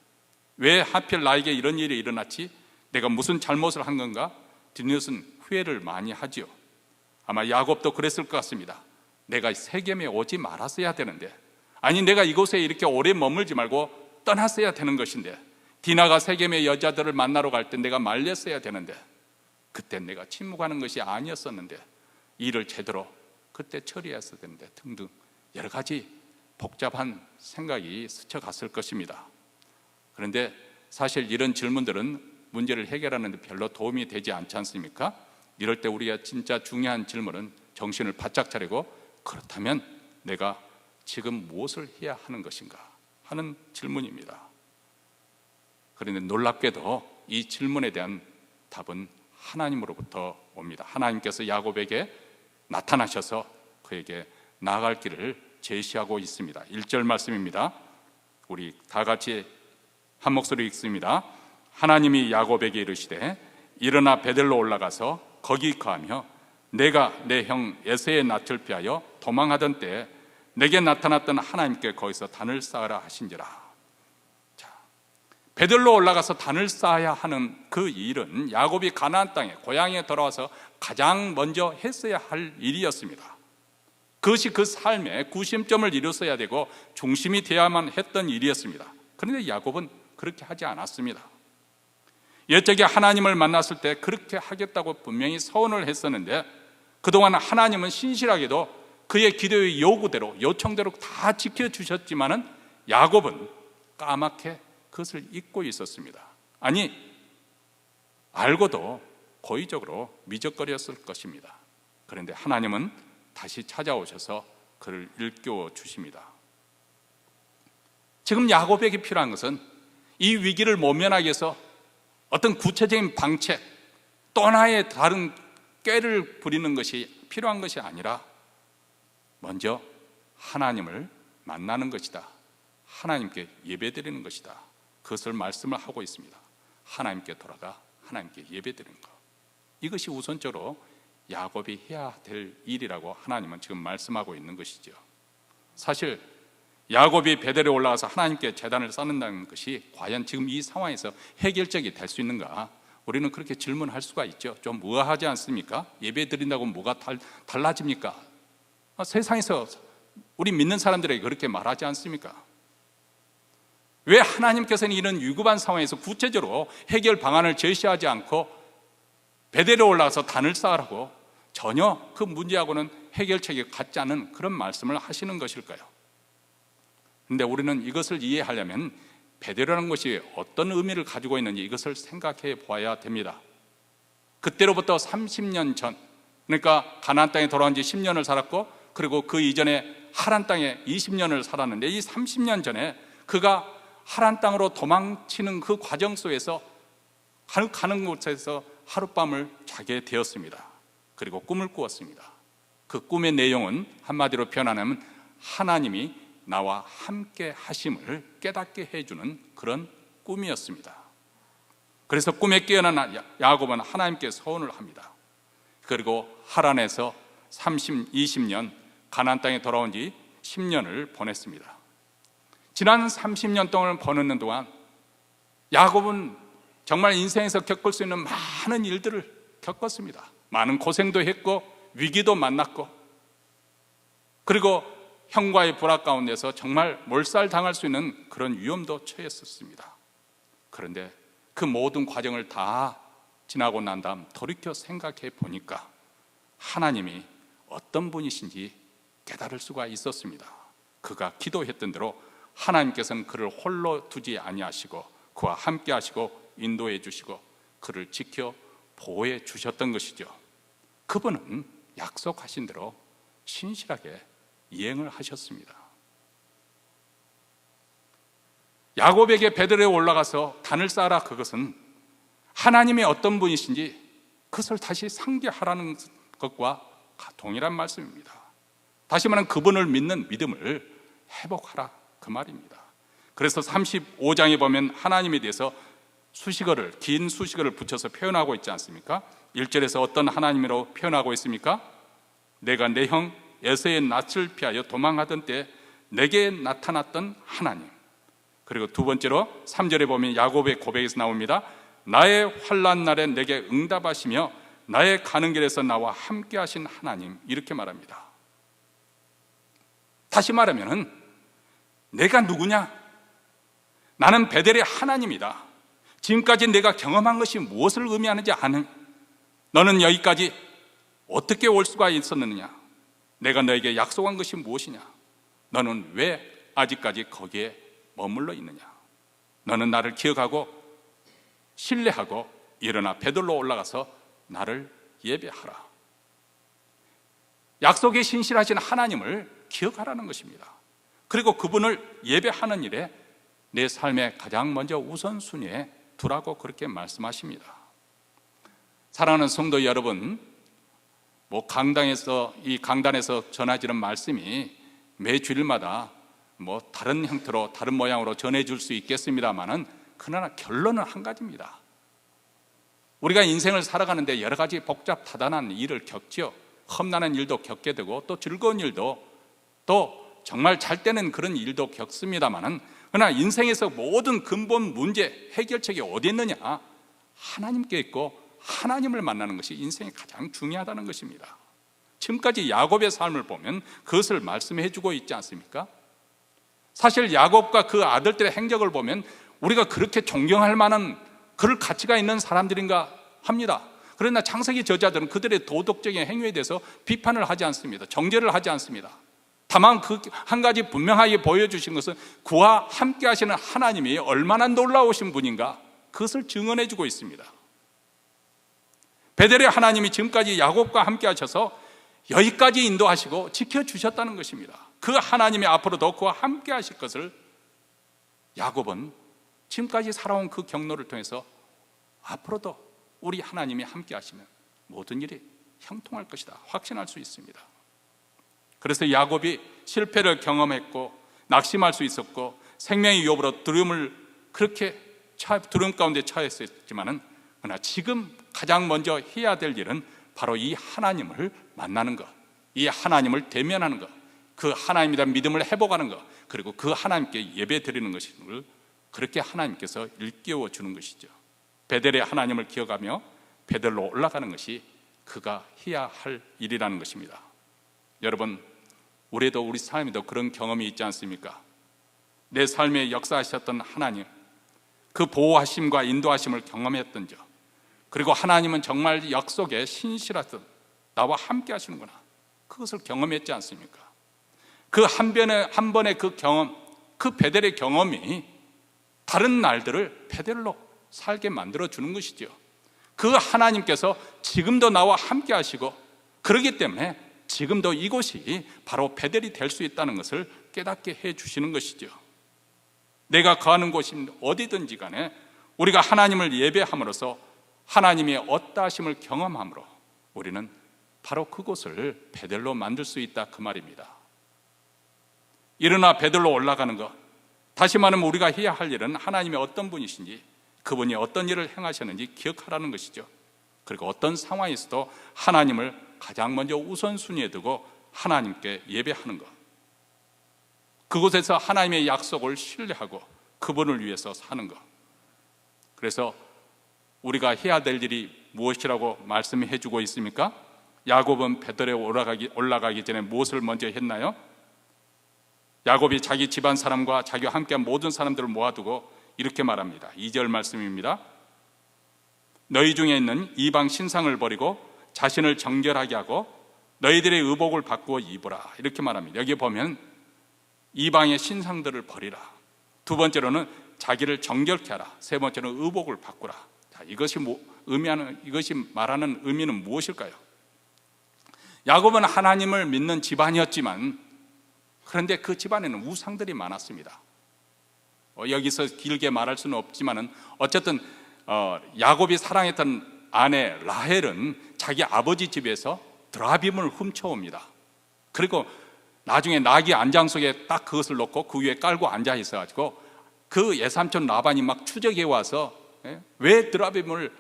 왜 하필 나에게 이런 일이 일어났지? 내가 무슨 잘못을 한 건가? 뒷이웃은 후회를 많이 하지요. 아마 야곱도 그랬을 것 같습니다. 내가 세겜에 오지 말았어야 되는데, 아니 내가 이곳에 이렇게 오래 머물지 말고 떠났어야 되는 것인데, 디나가 세겜의 여자들을 만나러 갈 때 내가 말렸어야 되는데, 그때 내가 침묵하는 것이 아니었었는데, 일을 제대로 그때 처리했어야 되는데, 등등 여러 가지 복잡한 생각이 스쳐갔을 것입니다. 그런데 사실 이런 질문들은 문제를 해결하는 데 별로 도움이 되지 않지 않습니까? 이럴 때 우리가 진짜 중요한 질문은 정신을 바짝 차리고, 그렇다면 내가 지금 무엇을 해야 하는 것인가 하는 질문입니다. 그런데 놀랍게도 이 질문에 대한 답은 하나님으로부터 옵니다. 하나님께서 야곱에게 나타나셔서 그에게 나아갈 길을 제시하고 있습니다. 1절 말씀입니다. 우리 다 같이 한 목소리 읽습니다. 하나님이 야곱에게 이르시되 일어나 베델로 올라가서 거기 거하며 내가 내 형 에서의 낯을 피하여 도망하던 때에 내게 나타났던 하나님께 거기서 단을 쌓으라 하신지라. 자, 베델로 올라가서 단을 쌓아야 하는 그 일은 야곱이 가나안 땅에 고향에 돌아와서 가장 먼저 했어야 할 일이었습니다. 그것이 그 삶의 구심점을 이뤘어야 되고 중심이 되어야만 했던 일이었습니다. 그런데 야곱은 그렇게 하지 않았습니다. 옛적에 하나님을 만났을 때 그렇게 하겠다고 분명히 서원을 했었는데, 그동안 하나님은 신실하게도 그의 기도의 요구대로, 요청대로 다 지켜주셨지만은 야곱은 까맣게 그것을 잊고 있었습니다. 아니, 알고도 고의적으로 미적거렸을 것입니다. 그런데 하나님은 다시 찾아오셔서 그를 일깨워 주십니다. 지금 야곱에게 필요한 것은 이 위기를 모면하기 위해서 어떤 구체적인 방책, 또 하나의 다른 꾀를 부리는 것이 필요한 것이 아니라 먼저 하나님을 만나는 것이다, 하나님께 예배드리는 것이다, 그것을 말씀을 하고 있습니다. 하나님께 돌아가 하나님께 예배드리는 것, 이것이 우선적으로 야곱이 해야 될 일이라고 하나님은 지금 말씀하고 있는 것이죠. 사실 야곱이 베델에 올라가서 하나님께 제단을 쌓는다는 것이 과연 지금 이 상황에서 해결책이 될 수 있는가, 우리는 그렇게 질문할 수가 있죠. 좀 우아하지 않습니까? 예배 드린다고 뭐가 달라집니까? 세상에서 우리 믿는 사람들에게 그렇게 말하지 않습니까? 왜 하나님께서는 이런 위급한 상황에서 구체적으로 해결 방안을 제시하지 않고 베델에 올라가서 단을 쌓으라고 전혀 그 문제하고는 해결책이 같지 않은 그런 말씀을 하시는 것일까요? 그런데 우리는 이것을 이해하려면 베델이라는 것이 어떤 의미를 가지고 있는지 이것을 생각해 보아야 됩니다. 그때로부터 30년 전, 그러니까 가나안 땅에 돌아온 지 10년을 살았고, 그리고 그 이전에 하란 땅에 20년을 살았는데, 이 30년 전에 그가 하란 땅으로 도망치는 그 과정 속에서 가는 곳에서 하룻밤을 자게 되었습니다. 그리고 꿈을 꾸었습니다. 그 꿈의 내용은 한마디로 표현하면 하나님이 나와 함께 하심을 깨닫게 해주는 그런 꿈이었습니다. 그래서 꿈에 깨어난 야곱은 하나님께 서원을 합니다. 그리고 하란에서 20년 가나안 땅에 돌아온 지 10년을 보냈습니다. 지난 30년 동안 보냈는 동안 야곱은 정말 인생에서 겪을 수 있는 많은 일들을 겪었습니다. 많은 고생도 했고 위기도 만났고, 그리고 형과의 불화 가운데서 정말 몰살당할 수 있는 그런 위험도 처했었습니다. 그런데 그 모든 과정을 다 지나고 난 다음 돌이켜 생각해 보니까 하나님이 어떤 분이신지 깨달을 수가 있었습니다. 그가 기도했던 대로 하나님께서는 그를 홀로 두지 아니하시고 그와 함께 하시고 인도해 주시고 그를 지켜 보호해 주셨던 것이죠. 그분은 약속하신 대로 신실하게 이행을 하셨습니다. 야곱에게 베들레에 올라가서 단을 쌓아라, 그것은 하나님의 어떤 분이신지 그것을 다시 상기하라는 것과 동일한 말씀입니다. 다시 말하면 그분을 믿는 믿음을 회복하라, 그 말입니다. 그래서 35장에 보면 하나님에 대해서 수식어를, 긴 수식어를 붙여서 표현하고 있지 않습니까? 1절에서 어떤 하나님으로 표현하고 있습니까? 내가 내 형 에서의 낯을 피하여 도망하던 때 내게 나타났던 하나님. 그리고 두 번째로 3절에 보면 야곱의 고백에서 나옵니다. 나의 환난 날에 내게 응답하시며 나의 가는 길에서 나와 함께 하신 하나님, 이렇게 말합니다. 다시 말하면 내가 누구냐? 나는 베델의 하나님이다. 지금까지 내가 경험한 것이 무엇을 의미하는지 아는, 너는 여기까지 어떻게 올 수가 있었느냐? 내가 너에게 약속한 것이 무엇이냐? 너는 왜 아직까지 거기에 머물러 있느냐? 너는 나를 기억하고 신뢰하고 일어나 베들로 올라가서 나를 예배하라. 약속에 신실하신 하나님을 기억하라는 것입니다. 그리고 그분을 예배하는 일에 내 삶의 가장 먼저 우선순위에 두라고 그렇게 말씀하십니다. 사랑하는 성도 여러분, 이 강단에서 전해지는 말씀이 매 주일마다 다른 형태로 다른 모양으로 전해줄 수 있겠습니다만은, 그러나 결론은 한 가지입니다. 우리가 인생을 살아가는데 여러 가지 복잡다단한 일을 겪지요. 험난한 일도 겪게 되고 또 즐거운 일도, 또 정말 잘 되는 그런 일도 겪습니다만은, 그러나 인생에서 모든 근본 문제 해결책이 어디 있느냐? 하나님께 있고 하나님을 만나는 것이 인생이 가장 중요하다는 것입니다. 지금까지 야곱의 삶을 보면 그것을 말씀해 주고 있지 않습니까? 사실 야곱과 그 아들들의 행적을 보면 우리가 그렇게 존경할 만한 그럴 가치가 있는 사람들인가 합니다. 그러나 창세기 저자들은 그들의 도덕적인 행위에 대해서 비판을 하지 않습니다. 정죄를 하지 않습니다. 다만 그 한 가지 분명하게 보여주신 것은 그와 함께 하시는 하나님이 얼마나 놀라우신 분인가, 그것을 증언해 주고 있습니다. 베델의 하나님이 지금까지 야곱과 함께 하셔서 여기까지 인도하시고 지켜주셨다는 것입니다. 그 하나님이 앞으로도 그와 함께 하실 것을 야곱은 지금까지 살아온 그 경로를 통해서 앞으로도 우리 하나님이 함께 하시면 모든 일이 형통할 것이다 확신할 수 있습니다. 그래서 야곱이 실패를 경험했고 낙심할 수 있었고 생명의 위협으로 두려움 가운데 처했었지만은, 그러나 지금 가장 먼저 해야 될 일은 바로 이 하나님을 만나는 것, 이 하나님을 대면하는 것, 그 하나님에 대한 믿음을 회복하는 것, 그리고 그 하나님께 예배 드리는 것을 그렇게 하나님께서 일깨워 주는 것이죠. 베델의 하나님을 기억하며 베델로 올라가는 것이 그가 해야 할 일이라는 것입니다. 여러분, 우리도 우리 삶에도 그런 경험이 있지 않습니까? 내 삶에 역사하셨던 하나님, 그 보호하심과 인도하심을 경험했던 적, 그리고 하나님은 정말 약속에 신실하듯 나와 함께 하시는구나, 그것을 경험했지 않습니까? 그 한 번의 그 경험, 그 베델의 경험이 다른 날들을 베델로 살게 만들어 주는 것이죠. 그 하나님께서 지금도 나와 함께 하시고, 그렇기 때문에 지금도 이곳이 바로 베델이 될 수 있다는 것을 깨닫게 해 주시는 것이죠. 내가 거하는 곳이 어디든지 간에 우리가 하나님을 예배함으로써 하나님의 어떠하심을 경험함으로 우리는 바로 그곳을 베델로 만들 수 있다, 그 말입니다. 일어나 베델로 올라가는 것, 다시 말하면 우리가 해야 할 일은 하나님의 어떤 분이신지, 그분이 어떤 일을 행하셨는지 기억하라는 것이죠. 그리고 어떤 상황에서도 하나님을 가장 먼저 우선순위에 두고 하나님께 예배하는 것, 그곳에서 하나님의 약속을 신뢰하고 그분을 위해서 사는 것. 그래서 우리가 해야 될 일이 무엇이라고 말씀해 주고 있습니까? 야곱은 베들레 올라가기 전에 무엇을 먼저 했나요? 야곱이 자기 집안 사람과 자기와 함께한 모든 사람들을 모아두고 이렇게 말합니다. 2절 말씀입니다. 너희 중에 있는 이방 신상을 버리고 자신을 정결하게 하고 너희들의 의복을 바꾸어 입으라, 이렇게 말합니다. 여기 보면 이방의 신상들을 버리라, 두 번째로는 자기를 정결케 하라, 세 번째로는 의복을 바꾸라. 자, 이것이 말하는 의미는 무엇일까요? 야곱은 하나님을 믿는 집안이었지만, 그런데 그 집안에는 우상들이 많았습니다. 여기서 길게 말할 수는 없지만 어쨌든 야곱이 사랑했던 아내 라헬은 자기 아버지 집에서 드라빔을 훔쳐옵니다. 그리고 나중에 나귀 안장 속에 딱 그것을 넣고 그 위에 깔고 앉아 있어가지고 그 예삼촌 라반이 막 추적해 와서 왜 드라빔을,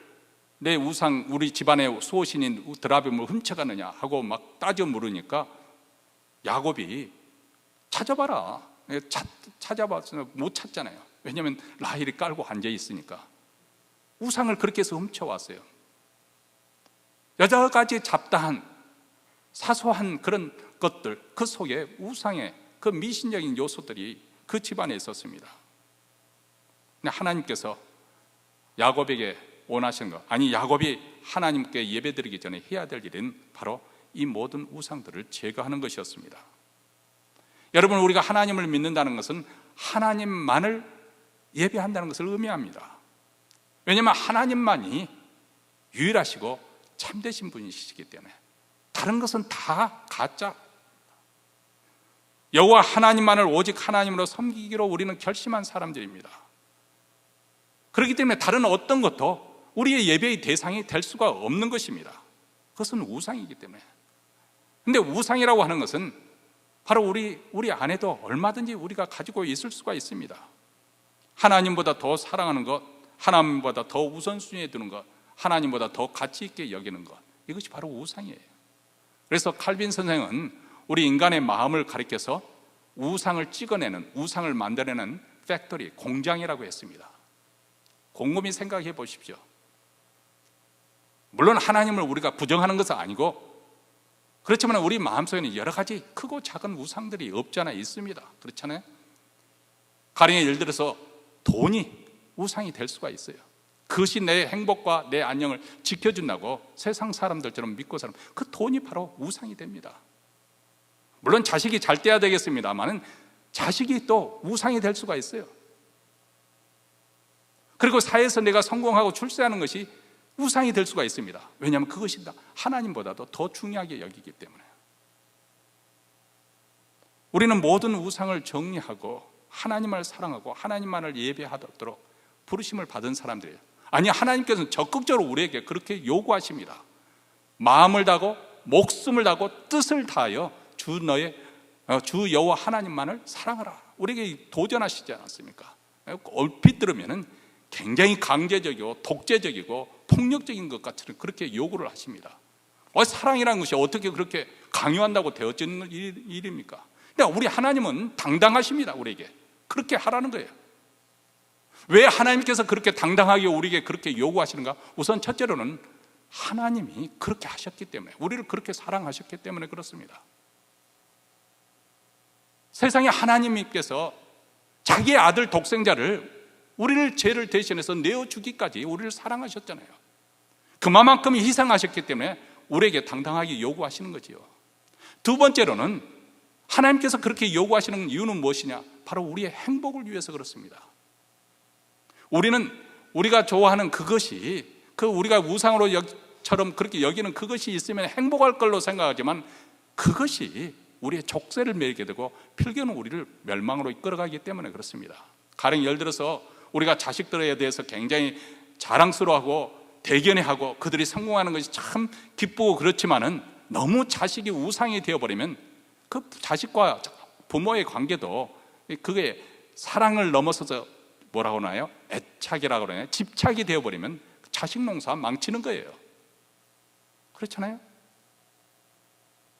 내 우상, 우리 집안의 수호신인 드라빔을 훔쳐가느냐 하고 막 따져 물으니까 야곱이 찾아봐라, 찾아봐서 못 찾잖아요. 왜냐하면 라헬이 깔고 앉아 있으니까. 우상을 그렇게 해서 훔쳐왔어요. 여러 가지 잡다한 사소한 그런 것들, 그 속에 우상의 그 미신적인 요소들이 그 집안에 있었습니다. 근데 하나님께서 야곱에게 원하신 것, 아니 야곱이 하나님께 예배드리기 전에 해야 될 일은 바로 이 모든 우상들을 제거하는 것이었습니다. 여러분, 우리가 하나님을 믿는다는 것은 하나님만을 예배한다는 것을 의미합니다. 왜냐하면 하나님만이 유일하시고 참되신 분이시기 때문에 다른 것은 다 가짜. 여호와 하나님만을 오직 하나님으로 섬기기로 우리는 결심한 사람들입니다. 그렇기 때문에 다른 어떤 것도 우리의 예배의 대상이 될 수가 없는 것입니다. 그것은 우상이기 때문에. 근데 우상이라고 하는 것은 바로 우리 안에도 얼마든지 우리가 가지고 있을 수가 있습니다. 하나님보다 더 사랑하는 것, 하나님보다 더 우선순위에 두는 것, 하나님보다 더 가치 있게 여기는 것, 이것이 바로 우상이에요. 그래서 칼빈 선생은 우리 인간의 마음을 가리켜서 우상을 찍어내는, 우상을 만들어내는 팩토리, 공장이라고 했습니다. 곰곰이 생각해 보십시오. 물론 하나님을 우리가 부정하는 것은 아니고, 그렇지만 우리 마음속에는 여러 가지 크고 작은 우상들이 없지 않아 있습니다. 그렇잖아요? 가령 예를 들어서 돈이 우상이 될 수가 있어요. 그것이 내 행복과 내 안녕을 지켜준다고 세상 사람들처럼 믿고 사는, 그 돈이 바로 우상이 됩니다. 물론 자식이 잘 돼야 되겠습니다만 자식이 또 우상이 될 수가 있어요. 그리고 사회에서 내가 성공하고 출세하는 것이 우상이 될 수가 있습니다. 왜냐하면 그것이 하나님보다도 더 중요하게 여기기 때문에. 우리는 모든 우상을 정리하고 하나님을 사랑하고 하나님만을 예배하도록 부르심을 받은 사람들이에요. 아니, 하나님께서는 적극적으로 우리에게 그렇게 요구하십니다. 마음을 다하고 목숨을 다하고 뜻을 다하여 주 여호와 하나님만을 사랑하라, 우리에게 도전하시지 않았습니까? 얼핏 들으면 굉장히 강제적이고 독재적이고 폭력적인 것 같은 그렇게 요구를 하십니다. 사랑이라는 것이 어떻게 그렇게 강요한다고 되어지는 일입니까? 그러니까 우리 하나님은 당당하십니다. 우리에게 그렇게 하라는 거예요. 왜 하나님께서 그렇게 당당하게 우리에게 그렇게 요구하시는가? 우선 첫째로는 하나님이 그렇게 하셨기 때문에, 우리를 그렇게 사랑하셨기 때문에 그렇습니다. 세상에 하나님께서 자기의 아들 독생자를, 우리를 죄를 대신해서 내어주기까지 우리를 사랑하셨잖아요. 그만큼 희생하셨기 때문에 우리에게 당당하게 요구하시는 거지요. 두 번째로는 하나님께서 그렇게 요구하시는 이유는 무엇이냐? 바로 우리의 행복을 위해서 그렇습니다. 우리가 좋아하는 그것이, 우리가 우상으로처럼 그렇게 여기는 그것이 있으면 행복할 걸로 생각하지만 그것이 우리의 족쇄를 매게 되고 필경은 우리를 멸망으로 이끌어가기 때문에 그렇습니다. 가령 예를 들어서 우리가 자식들에 대해서 굉장히 자랑스러워하고 대견해하고 그들이 성공하는 것이 참 기쁘고 그렇지만은 너무 자식이 우상이 되어버리면 그 자식과 부모의 관계도 그게 사랑을 넘어서서 뭐라고 하나요? 애착이라고 그러나요? 집착이 되어버리면 자식 농사 망치는 거예요. 그렇잖아요?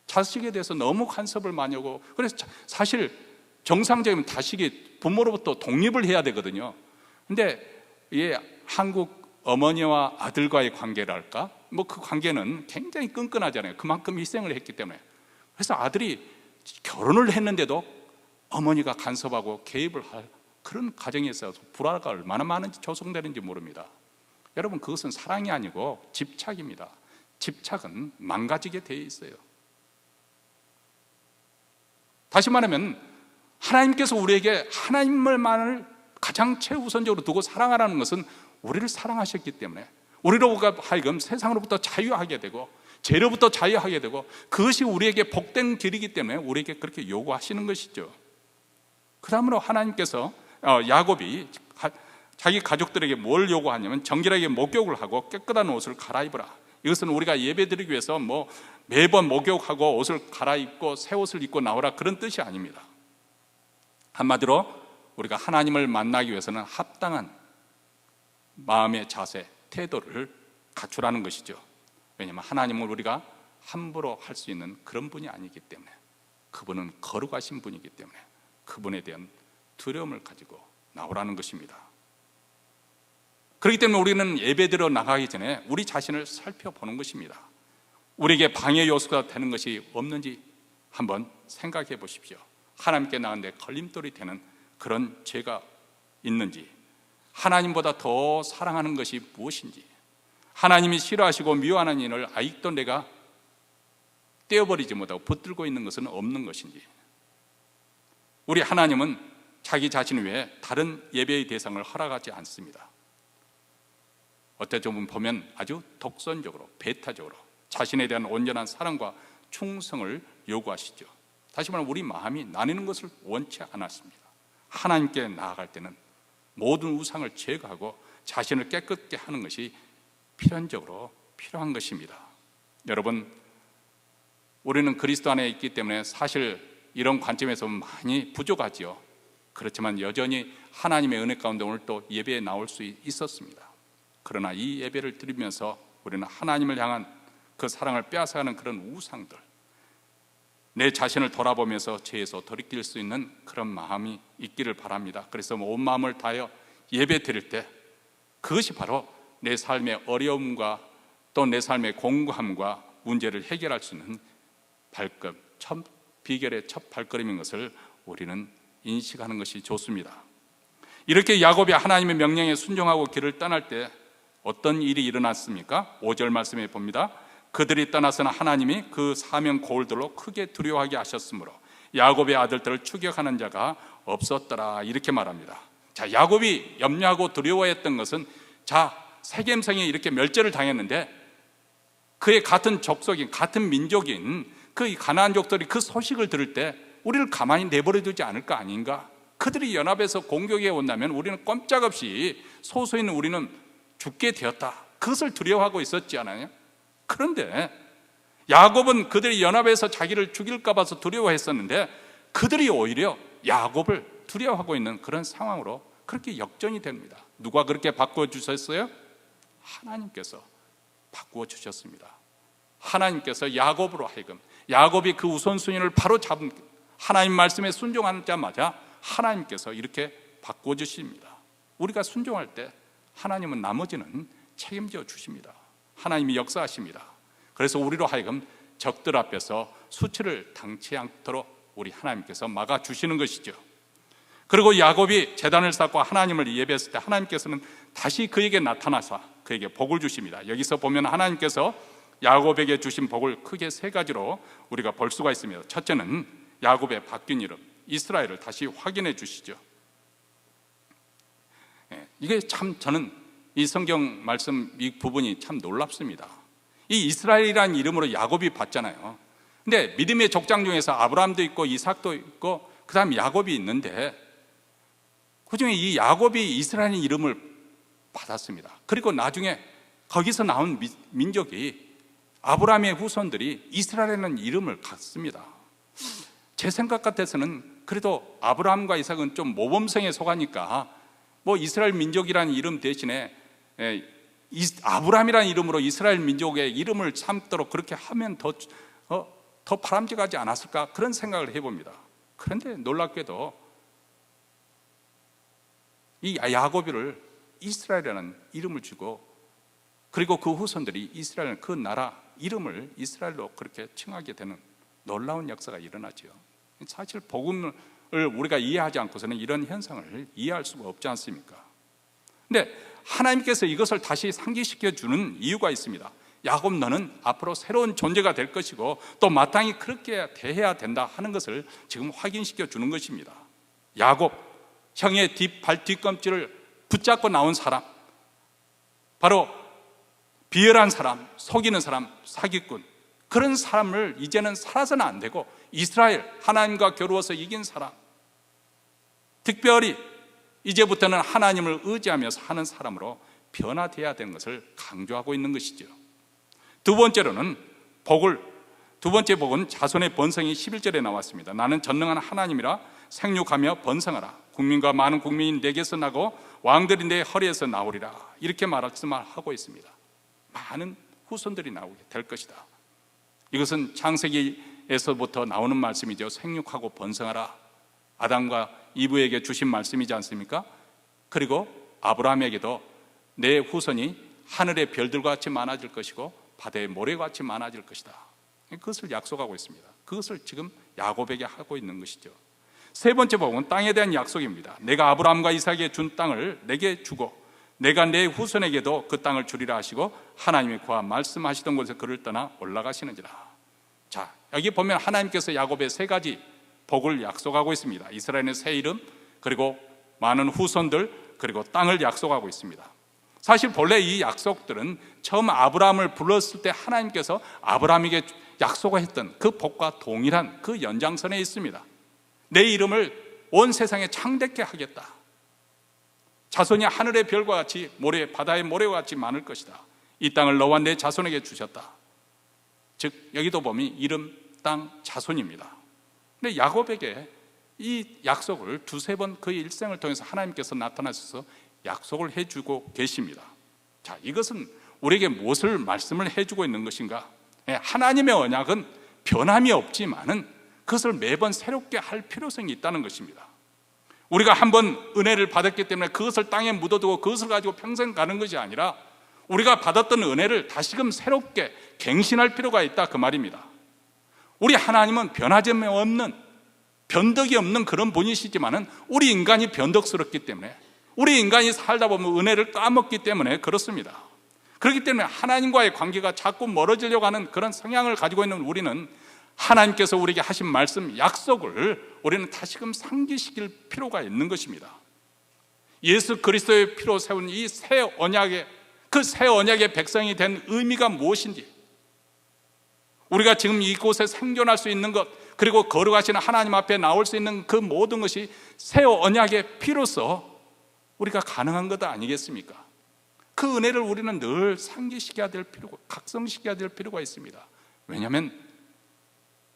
자식에 대해서 너무 간섭을 많이 하고, 그래서 사실 정상적이면 자식이 부모로부터 독립을 해야 되거든요. 근데 한국 어머니와 아들과의 관계랄까? 뭐 그 관계는 굉장히 끈끈하잖아요. 그만큼 희생을 했기 때문에. 그래서 아들이 결혼을 했는데도 어머니가 간섭하고 개입을 할 그런 가정에 있어서 불화가 얼마나 많은지 조성되는지 모릅니다. 여러분, 그것은 사랑이 아니고 집착입니다. 집착은 망가지게 되어 있어요. 다시 말하면 하나님께서 우리에게 하나님을만을 가장 최우선적으로 두고 사랑하라는 것은 우리를 사랑하셨기 때문에 우리로 하여금 세상으로부터 자유하게 되고 죄로부터 자유하게 되고 그것이 우리에게 복된 길이기 때문에 우리에게 그렇게 요구하시는 것이죠. 그 다음으로 하나님께서 야곱이 자기 가족들에게 뭘 요구하냐면 정결하게 목욕을 하고 깨끗한 옷을 갈아입으라. 이것은 우리가 예배드리기 위해서 뭐 매번 목욕하고 옷을 갈아입고 새 옷을 입고 나오라 그런 뜻이 아닙니다. 한마디로 우리가 하나님을 만나기 위해서는 합당한 마음의 자세, 태도를 갖추라는 것이죠. 왜냐하면 하나님을 우리가 함부로 할 수 있는 그런 분이 아니기 때문에, 그분은 거룩하신 분이기 때문에 그분에 대한 두려움을 가지고 나오라는 것입니다. 그렇기 때문에 우리는 예배드려 나가기 전에 우리 자신을 살펴보는 것입니다. 우리에게 방해 요소가 되는 것이 없는지 한번 생각해 보십시오. 하나님께 나가는데 걸림돌이 되는 그런 죄가 있는지, 하나님보다 더 사랑하는 것이 무엇인지, 하나님이 싫어하시고 미워하는 일을 아직도 내가 떼어버리지 못하고 붙들고 있는 것은 없는 것인지. 우리 하나님은 자기 자신 외에 다른 예배의 대상을 허락하지 않습니다. 어떤 점은 보면 아주 독선적으로, 배타적으로 자신에 대한 온전한 사랑과 충성을 요구하시죠. 다시 말하면 우리 마음이 나뉘는 것을 원치 않았습니다. 하나님께 나아갈 때는 모든 우상을 제거하고 자신을 깨끗게 하는 것이 필연적으로 필요한 것입니다. 여러분, 우리는 그리스도 안에 있기 때문에 사실 이런 관점에서 많이 부족하지요. 그렇지만 여전히 하나님의 은혜 가운데 오늘 또 예배에 나올 수 있었습니다. 그러나 이 예배를 드리면서 우리는 하나님을 향한 그 사랑을 빼앗아가는 그런 우상들, 내 자신을 돌아보면서 죄에서 돌이킬 수 있는 그런 마음이 있기를 바랍니다. 그래서 온 마음을 다하여 예배 드릴 때 그것이 바로 내 삶의 어려움과 또 내 삶의 공고함과 문제를 해결할 수 있는 첫 비결의 첫 발걸음인 것을 우리는 인식하는 것이 좋습니다. 이렇게 야곱이 하나님의 명령에 순종하고 길을 떠날 때 어떤 일이 일어났습니까? 5절 말씀에 봅니다. 그들이 떠나서는 하나님이 그 사명 고울들로 크게 두려워하게 하셨으므로 야곱의 아들들을 추격하는 자가 없었더라, 이렇게 말합니다. 자, 야곱이 염려하고 두려워했던 것은, 자, 세겜성이 이렇게 멸절을 당했는데 그의 같은 족속인, 같은 민족인 그 가나안족들이 그 소식을 들을 때 우리를 가만히 내버려 두지 않을 거 아닌가? 그들이 연합해서 공격해 온다면 우리는 꼼짝없이 소수인 우리는 죽게 되었다, 그것을 두려워하고 있었지 않아요? 그런데 야곱은 그들이 연합해서 자기를 죽일까 봐서 두려워했었는데 그들이 오히려 야곱을 두려워하고 있는 그런 상황으로 그렇게 역전이 됩니다. 누가 그렇게 바꾸어 주셨어요? 하나님께서 바꾸어 주셨습니다. 하나님께서 야곱으로 하여금, 야곱이 그 우선순위를 바로 잡은, 하나님 말씀에 순종하자마자 하나님께서 이렇게 바꾸어 주십니다. 우리가 순종할 때 하나님은 나머지는 책임져 주십니다. 하나님이 역사하십니다. 그래서 우리로 하여금 적들 앞에서 수치를 당치 않도록 우리 하나님께서 막아주시는 것이죠. 그리고 야곱이 제단을 쌓고 하나님을 예배했을 때 하나님께서는 다시 그에게 나타나서 그에게 복을 주십니다. 여기서 보면 하나님께서 야곱에게 주신 복을 크게 세 가지로 우리가 볼 수가 있습니다. 첫째는 야곱의 바뀐 이름 이스라엘을 다시 확인해 주시죠. 이게 참, 저는 이 성경 말씀 이 부분이 참 놀랍습니다. 이 이스라엘이라는 이름으로 야곱이 받잖아요. 근데 믿음의 족장 중에서 아브라함도 있고 이삭도 있고 그 다음 야곱이 있는데 그중에 이 야곱이 이스라엘의 이름을 받았습니다. 그리고 나중에 거기서 나온 민족이, 아브라함의 후손들이 이스라엘이라는 이름을 갖습니다. 제 생각 같아서는 그래도 아브라함과 이삭은 좀 모범생에 속하니까 뭐 이스라엘 민족이라는 이름 대신에 아브라함이라는 이름으로 이스라엘 민족의 이름을 삼도록 그렇게 하면 더 바람직하지 않았을까, 그런 생각을 해봅니다. 그런데 놀랍게도 이 야곱을 이스라엘이라는 이름을 주고 그리고 그 후손들이 이스라엘, 그 나라 이름을 이스라엘로 그렇게 칭하게 되는 놀라운 역사가 일어나죠. 사실 복음을 우리가 이해하지 않고서는 이런 현상을 이해할 수가 없지 않습니까? 근데 하나님께서 이것을 다시 상기시켜 주는 이유가 있습니다. 야곱, 너는 앞으로 새로운 존재가 될 것이고 또 마땅히 그렇게 대해야 된다 하는 것을 지금 확인시켜 주는 것입니다. 야곱, 형의 발 뒤꿈치를 붙잡고 나온 사람, 바로 비열한 사람, 속이는 사람, 사기꾼, 그런 사람을 이제는 살아서는 안 되고 이스라엘, 하나님과 겨루어서 이긴 사람, 특별히 이제부터는 하나님을 의지하면서 하는 사람으로 변화되어야 되는 것을 강조하고 있는 것이죠. 두 번째로는 두 번째 복은 자손의 번성이 11절에 나왔습니다. 나는 전능한 하나님이라 생육하며 번성하라. 국민과 많은 국민이 내게서 나고 왕들이 내 허리에서 나오리라. 이렇게 말씀하고 있습니다. 많은 후손들이 나오게 될 것이다. 이것은 창세기에서부터 나오는 말씀이죠. 생육하고 번성하라. 아담과 이브에게 주신 말씀이지 않습니까? 그리고 아브라함에게도 내 후손이 하늘의 별들과 같이 많아질 것이고 바다의 모래와 같이 많아질 것이다. 그것을 약속하고 있습니다. 그것을 지금 야곱에게 하고 있는 것이죠. 세 번째 복은 땅에 대한 약속입니다. 내가 아브라함과 이삭에게 준 땅을 내게 주고 내가 내 후손에게도 그 땅을 주리라 하시고 하나님이 그와 말씀하시던 곳에 그를 떠나 올라가시는지라. 자, 여기 보면 하나님께서 야곱의 세 가지 복을 약속하고 있습니다. 이스라엘의 새 이름, 그리고 많은 후손들, 그리고 땅을 약속하고 있습니다. 사실 본래 이 약속들은 처음 아브라함을 불렀을 때 하나님께서 아브라함에게 약속했던 그 복과 동일한 그 연장선에 있습니다. 내 이름을 온 세상에 창대케 하겠다. 자손이 하늘의 별과 같이 바다의 모래와 같이 많을 것이다. 이 땅을 너와 내 자손에게 주셨다. 즉 여기도 보면 이름, 땅, 자손입니다. 근데 야곱에게 이 약속을 두세 번 그의 일생을 통해서 하나님께서 나타나셔서 약속을 해주고 계십니다. 자, 이것은 우리에게 무엇을 말씀을 해주고 있는 것인가? 하나님의 언약은 변함이 없지만은 그것을 매번 새롭게 할 필요성이 있다는 것입니다. 우리가 한번 은혜를 받았기 때문에 그것을 땅에 묻어두고 그것을 가지고 평생 가는 것이 아니라 우리가 받았던 은혜를 다시금 새롭게 갱신할 필요가 있다, 그 말입니다. 우리 하나님은 변하지 없는, 변덕이 없는 그런 분이시지만은 우리 인간이 변덕스럽기 때문에, 우리 인간이 살다 보면 은혜를 까먹기 때문에 그렇습니다. 그렇기 때문에 하나님과의 관계가 자꾸 멀어지려고 하는 그런 성향을 가지고 있는 우리는 하나님께서 우리에게 하신 말씀, 약속을 우리는 다시금 상기시킬 필요가 있는 것입니다. 예수 그리스도의 피로 세운 이 새 언약의, 그 새 언약의 백성이 된 의미가 무엇인지, 우리가 지금 이곳에 생존할 수 있는 것, 그리고 거룩하시는 하나님 앞에 나올 수 있는 그 모든 것이 새 언약의 피로서 우리가 가능한 것 아니겠습니까? 그 은혜를 우리는 늘 상기시켜야 될 필요가, 각성시켜야 될 필요가 있습니다. 왜냐하면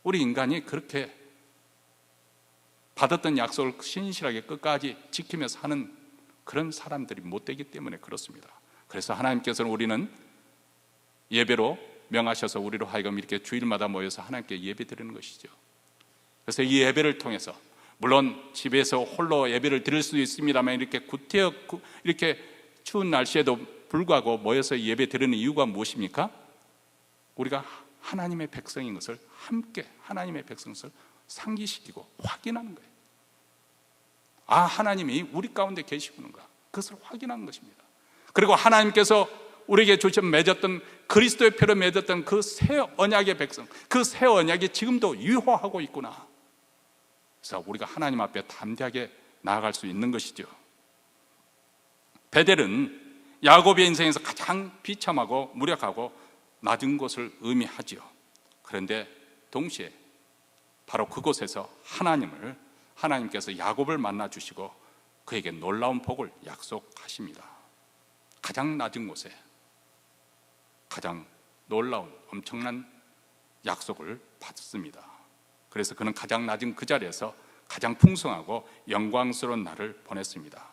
우리 인간이 그렇게 받았던 약속을 신실하게 끝까지 지키며 사는 그런 사람들이 못 되기 때문에 그렇습니다. 그래서 하나님께서는 우리는 예배로 명하셔서 우리로 하여금 이렇게 주일마다 모여서 하나님께 예배 드리는 것이죠. 그래서 이 예배를 통해서, 물론 집에서 홀로 예배를 드릴 수도 있습니다만 이렇게 추운 날씨에도 불구하고 모여서 예배 드리는 이유가 무엇입니까? 우리가 하나님의 백성인 것을, 함께 하나님의 백성을 상기시키고 확인하는 거예요. 아, 하나님이 우리 가운데 계시구나, 그것을 확인하는 것입니다. 그리고 하나님께서 우리에게 맺었던, 그리스도의 피로 맺었던 그 새 언약의 백성, 그 새 언약이 지금도 유효하고 있구나. 그래서 우리가 하나님 앞에 담대하게 나아갈 수 있는 것이죠. 베델은 야곱의 인생에서 가장 비참하고 무력하고 낮은 곳을 의미하지요. 그런데 동시에 바로 그곳에서 하나님께서 야곱을 만나 주시고 그에게 놀라운 복을 약속하십니다. 가장 낮은 곳에 가장 놀라운 엄청난 약속을 받습니다. 그래서 그는 가장 낮은 그 자리에서 가장 풍성하고 영광스러운 날을 보냈습니다.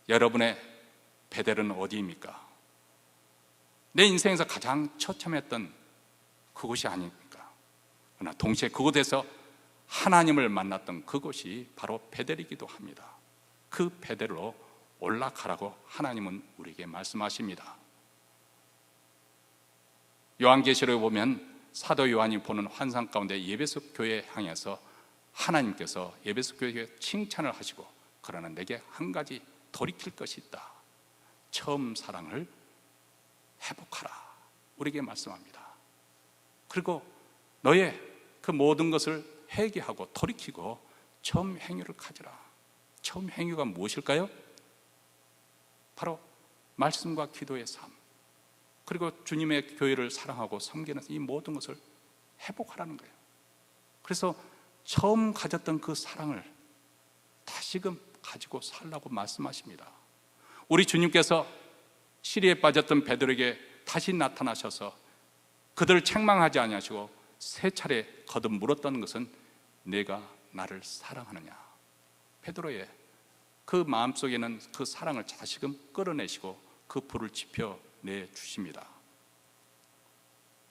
여러분의 베델은 어디입니까? 내 인생에서 가장 처참했던 그곳이 아닙니까? 그러나 동시에 그곳에서 하나님을 만났던 그곳이 바로 베델이기도 합니다. 그 베델로 올라가라고 하나님은 우리에게 말씀하십니다. 요한계시록에 보면 사도 요한이 보는 환상 가운데 예배소 교회에 향해서 하나님께서 예배소 교회에 칭찬을 하시고, 그러나 내게 한 가지 돌이킬 것이 있다. 처음 사랑을 회복하라, 우리에게 말씀합니다. 그리고 너의 그 모든 것을 회개하고 돌이키고 처음 행위를 가져라. 처음 행위가 무엇일까요? 바로 말씀과 기도의 삶, 그리고 주님의 교회를 사랑하고 섬기는 이 모든 것을 회복하라는 거예요. 그래서 처음 가졌던 그 사랑을 다시금 가지고 살라고 말씀하십니다. 우리 주님께서 시리에 빠졌던 베드로에게 다시 나타나셔서 그들을 책망하지 아니하시고 세 차례 거듭 물었던 것은 내가 나를 사랑하느냐. 베드로의 그 마음속에는 그 사랑을 다시금 끌어내시고 그 불을 지펴내 주십니다.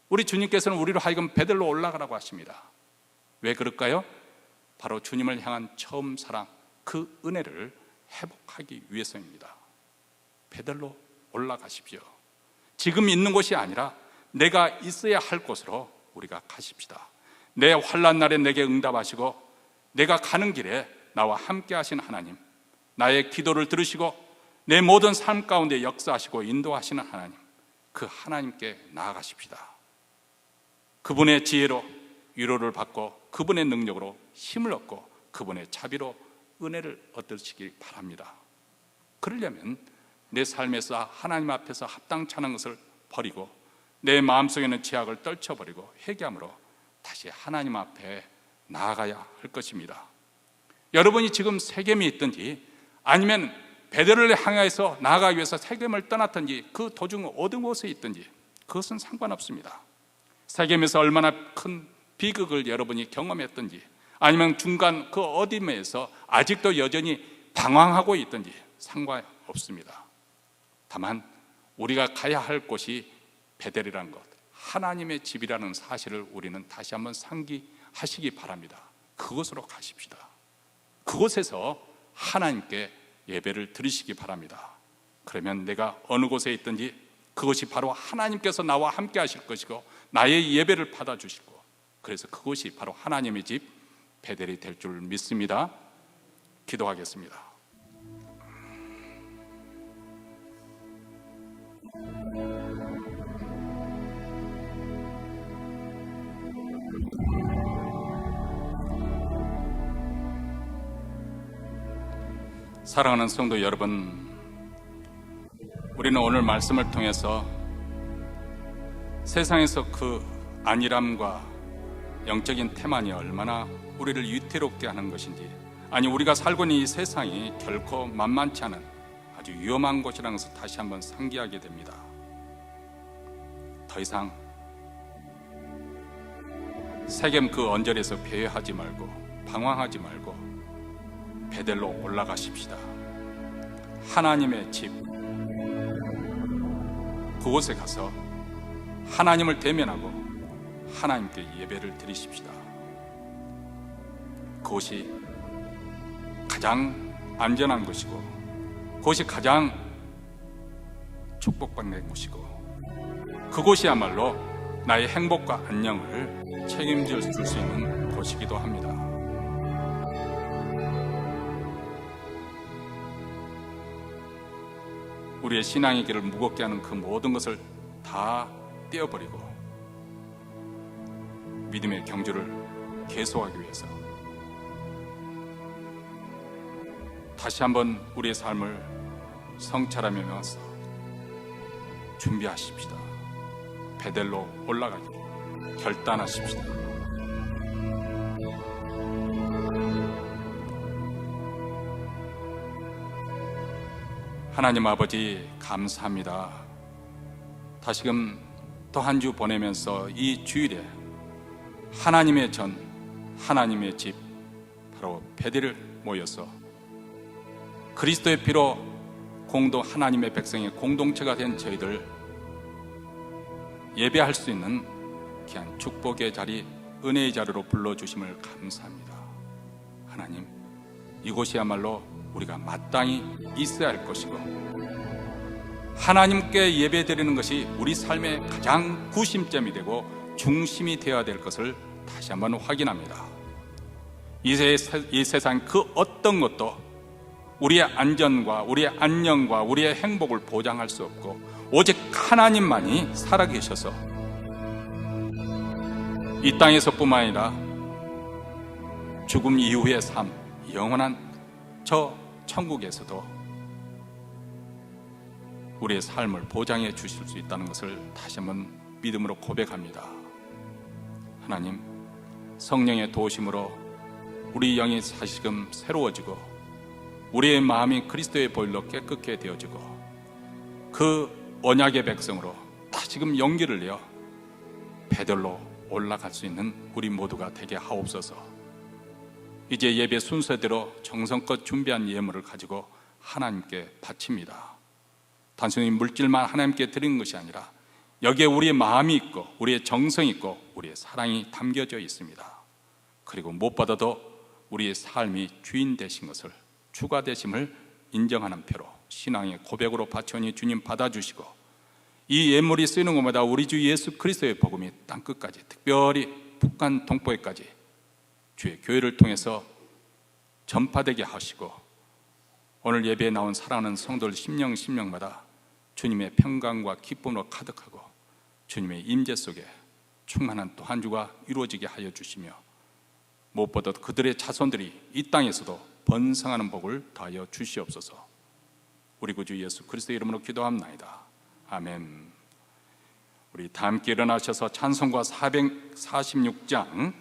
우리 주님께서는 우리로 하여금 베들로 올라가라고 하십니다. 왜 그럴까요? 바로 주님을 향한 처음 사랑, 그 은혜를 회복하기 위해서입니다. 베들로 올라가십시오. 지금 있는 곳이 아니라 내가 있어야 할 곳으로 우리가 가십시다. 내 환난 날에 내게 응답하시고 내가 가는 길에 나와 함께 하신 하나님, 나의 기도를 들으시고 내 모든 삶 가운데 역사하시고 인도하시는 하나님, 그 하나님께 나아가십시다. 그분의 지혜로 위로를 받고 그분의 능력으로 힘을 얻고 그분의 자비로 은혜를 얻으시길 바랍니다. 그러려면 내 삶에서 하나님 앞에서 합당치 않은 것을 버리고 내 마음속에 있는 죄악을 떨쳐버리고 회개함으로 다시 하나님 앞에 나아가야 할 것입니다. 여러분이 지금 세겜이 있든지 아니면 베델을 향해서 나아가기 위해서 세겜을 떠났든지 그 도중 어느 곳에 있든지 그것은 상관없습니다. 세겜에서 얼마나 큰 비극을 여러분이 경험했든지 아니면 중간 그 어디에서 아직도 여전히 방황하고 있든지 상관없습니다. 다만 우리가 가야 할 곳이 베델이라는 것, 하나님의 집이라는 사실을 우리는 다시 한번 상기하시기 바랍니다. 그곳으로 가십시다. 그곳에서 하나님께 예배를 드리시기 바랍니다. 그러면 내가 어느 곳에 있든지 그것이 바로 하나님께서 나와 함께 하실 것이고 나의 예배를 받아주시고, 그래서 그것이 바로 하나님의 집 베델이 될 줄 믿습니다. 기도하겠습니다. 사랑하는 성도 여러분, 우리는 오늘 말씀을 통해서 세상에서 그 안일함과 영적인 태만이 얼마나 우리를 위태롭게 하는 것인지, 아니 우리가 살고 있는 이 세상이 결코 만만치 않은 아주 위험한 곳이라는 것을 다시 한번 상기하게 됩니다. 더 이상 세겜 그 언저리에서 배회하지 말고 방황하지 말고 베델로 올라가십시다. 하나님의 집, 그곳에 가서 하나님을 대면하고 하나님께 예배를 드리십시다. 그곳이 가장 안전한 곳이고 그곳이 가장 축복받는 곳이고 그곳이야말로 나의 행복과 안녕을 책임질 수 있는 곳이기도 합니다. 우리의 신앙의 길을 무겁게 하는 그 모든 것을 다 떼어버리고 믿음의 경주를 계속하기 위해서 다시 한번 우리의 삶을 성찰하면서 준비하십시다. 베델로 올라가기를 결단하십시다. 하나님 아버지, 감사합니다. 다시금 또 한 주 보내면서 이 주일에 하나님의 전, 하나님의 집, 바로 베델을 모여서 그리스도의 피로 공동 하나님의 백성의 공동체가 된 저희들 예배할 수 있는 귀한 축복의 자리, 은혜의 자리로 불러주심을 감사합니다. 하나님, 이곳이야말로 우리가 마땅히 있어야 할 것이고 하나님께 예배드리는 것이 우리 삶의 가장 구심점이 되고 중심이 되어야 될 것을 다시 한번 확인합니다. 이 세상 그 어떤 것도 우리의 안전과 우리의 안녕과 우리의 행복을 보장할 수 없고 오직 하나님만이 살아계셔서 이 땅에서뿐만 아니라 죽음 이후의 삶, 영원한 저 천국에서도 우리의 삶을 보장해 주실 수 있다는 것을 다시 한번 믿음으로 고백합니다. 하나님, 성령의 도우심으로 우리 영이 다시금 새로워지고 우리의 마음이 그리스도의 보혈로 깨끗게 되어지고 그 언약의 백성으로 다시금 용기를 내어 베들로 올라갈 수 있는 우리 모두가 되게 하옵소서. 이제 예배 순서대로 정성껏 준비한 예물을 가지고 하나님께 바칩니다. 단순히 물질만 하나님께 드리는 것이 아니라 여기에 우리의 마음이 있고 우리의 정성이 있고 우리의 사랑이 담겨져 있습니다. 그리고 무엇보다도 우리의 삶이 주인 되신 것을, 주가 되심을 인정하는 표로 신앙의 고백으로 바쳐니 주님 받아주시고 이 예물이 쓰이는 곳마다 우리 주 예수 그리스도의 복음이 땅끝까지, 특별히 북한 동포에까지 주의 교회를 통해서 전파되게 하시고 오늘 예배에 나온 사랑하는 성도들 심령마다 주님의 평강과 기쁨으로 가득하고 주님의 임재 속에 충만한 또 한 주가 이루어지게 하여 주시며 무엇보다도 그들의 자손들이 이 땅에서도 번성하는 복을 더하여 주시옵소서. 우리 구주 예수 그리스도의 이름으로 기도합나이다. 아멘. 우리 다 함께 일어나셔서 찬송가 446장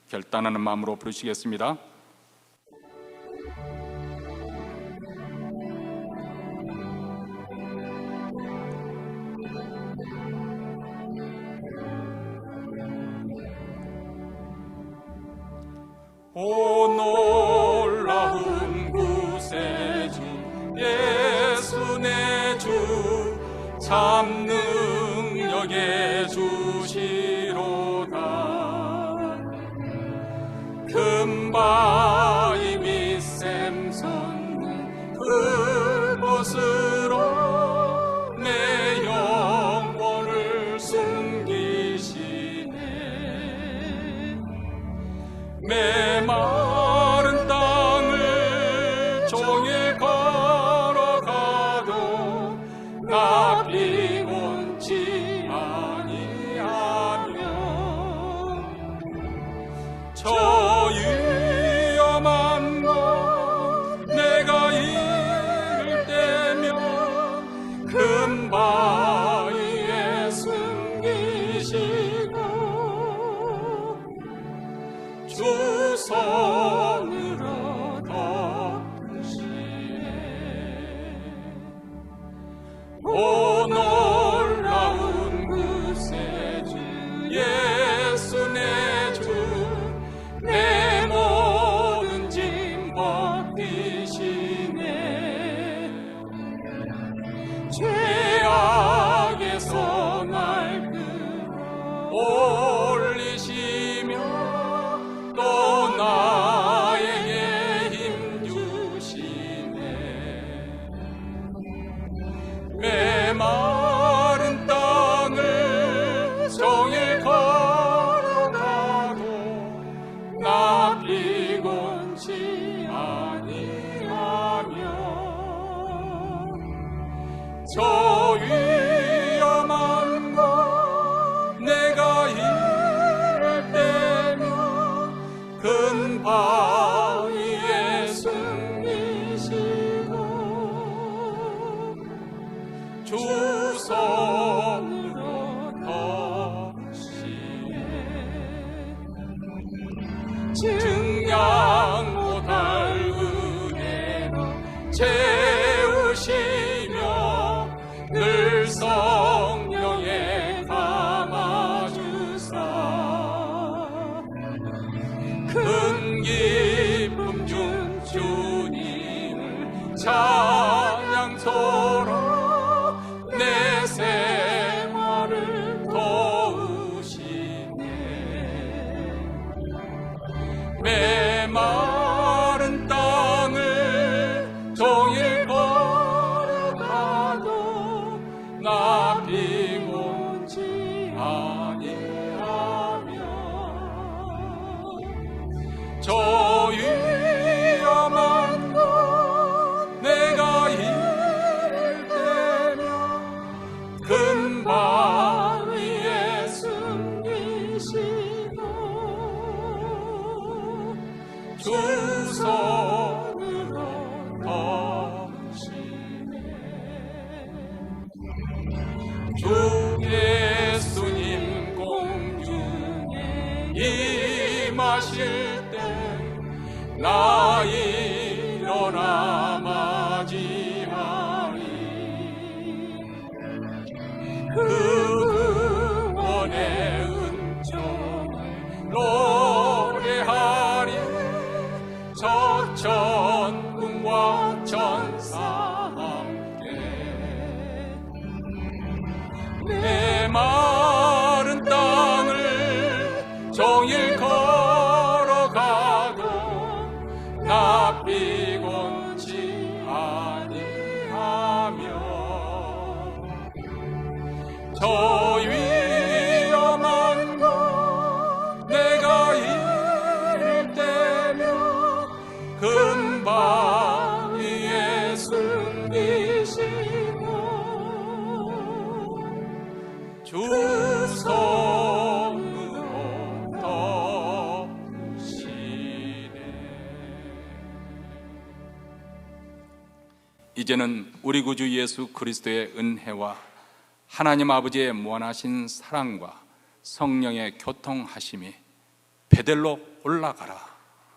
결단하는 마음으로 부르시겠습니다. 오 놀라운 구세주 예수 내 주 참 능력의 주시로다. 금바위 밑샘 솟는 그곳으로 내 영혼을 숨기시네. 메마른 땅을 종일 걸어가도 나 피곤치 아니하며 저 위험한 곳 내가 이를 때며 금바위에 숨기시고 주 손으로 덮으시네. 오 놀라운 구세주 예수 내 주 내 모든 짐 벗기시네. 죄악에서 날 끌어 올리시며 또 나에게 힘 주시네. 메마른 땅을 종일 걸어가도 나 피곤치 아니하며 저 위험한 곳 내가 이를 때며 금바위에 숨기시고 주 손으로 덮으시네. 증량 못할 은혜로 채우시며 늘 성령에 감아주사 큰 기쁨 준 주님을 찬양토록 내 생활을 도우시네. 메마른 땅을 종일 걸어가도 저 위험한 곳 내가 이를 때면 금방 위에 숨기시고 주 손으로 덮으시네. 주 예수님 공중에 임하실 때 나 일어나 맞이하리. 그 구원의 은총을 노래하리. 저 천군과 천사 함께 내 마른 땅을 종일 걸어가도 나 피곤치 아니하며 저 위험한 곳 내가 이를 때면 금방 위에 숨기시고 주 손으로 덮으시네. 이제는 우리 구주 예수 그리스도의 은혜와 하나님 아버지의 무한하신 사랑과 성령의 교통하심이 베델로 올라가라,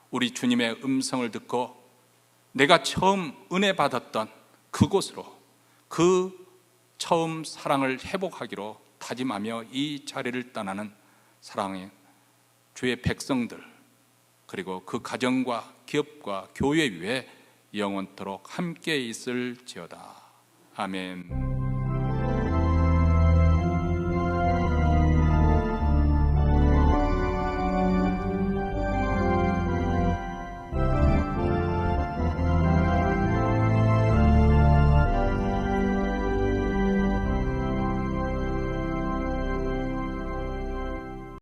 우리 주님의 음성을 듣고 내가 처음 은혜 받았던 그곳으로 그 처음 사랑을 회복하기로 다짐하며 이 자리를 떠나는 사랑의 주의 백성들, 그리고 그 가정과 기업과 교회 위에 영원토록 함께 있을지어다. 아멘.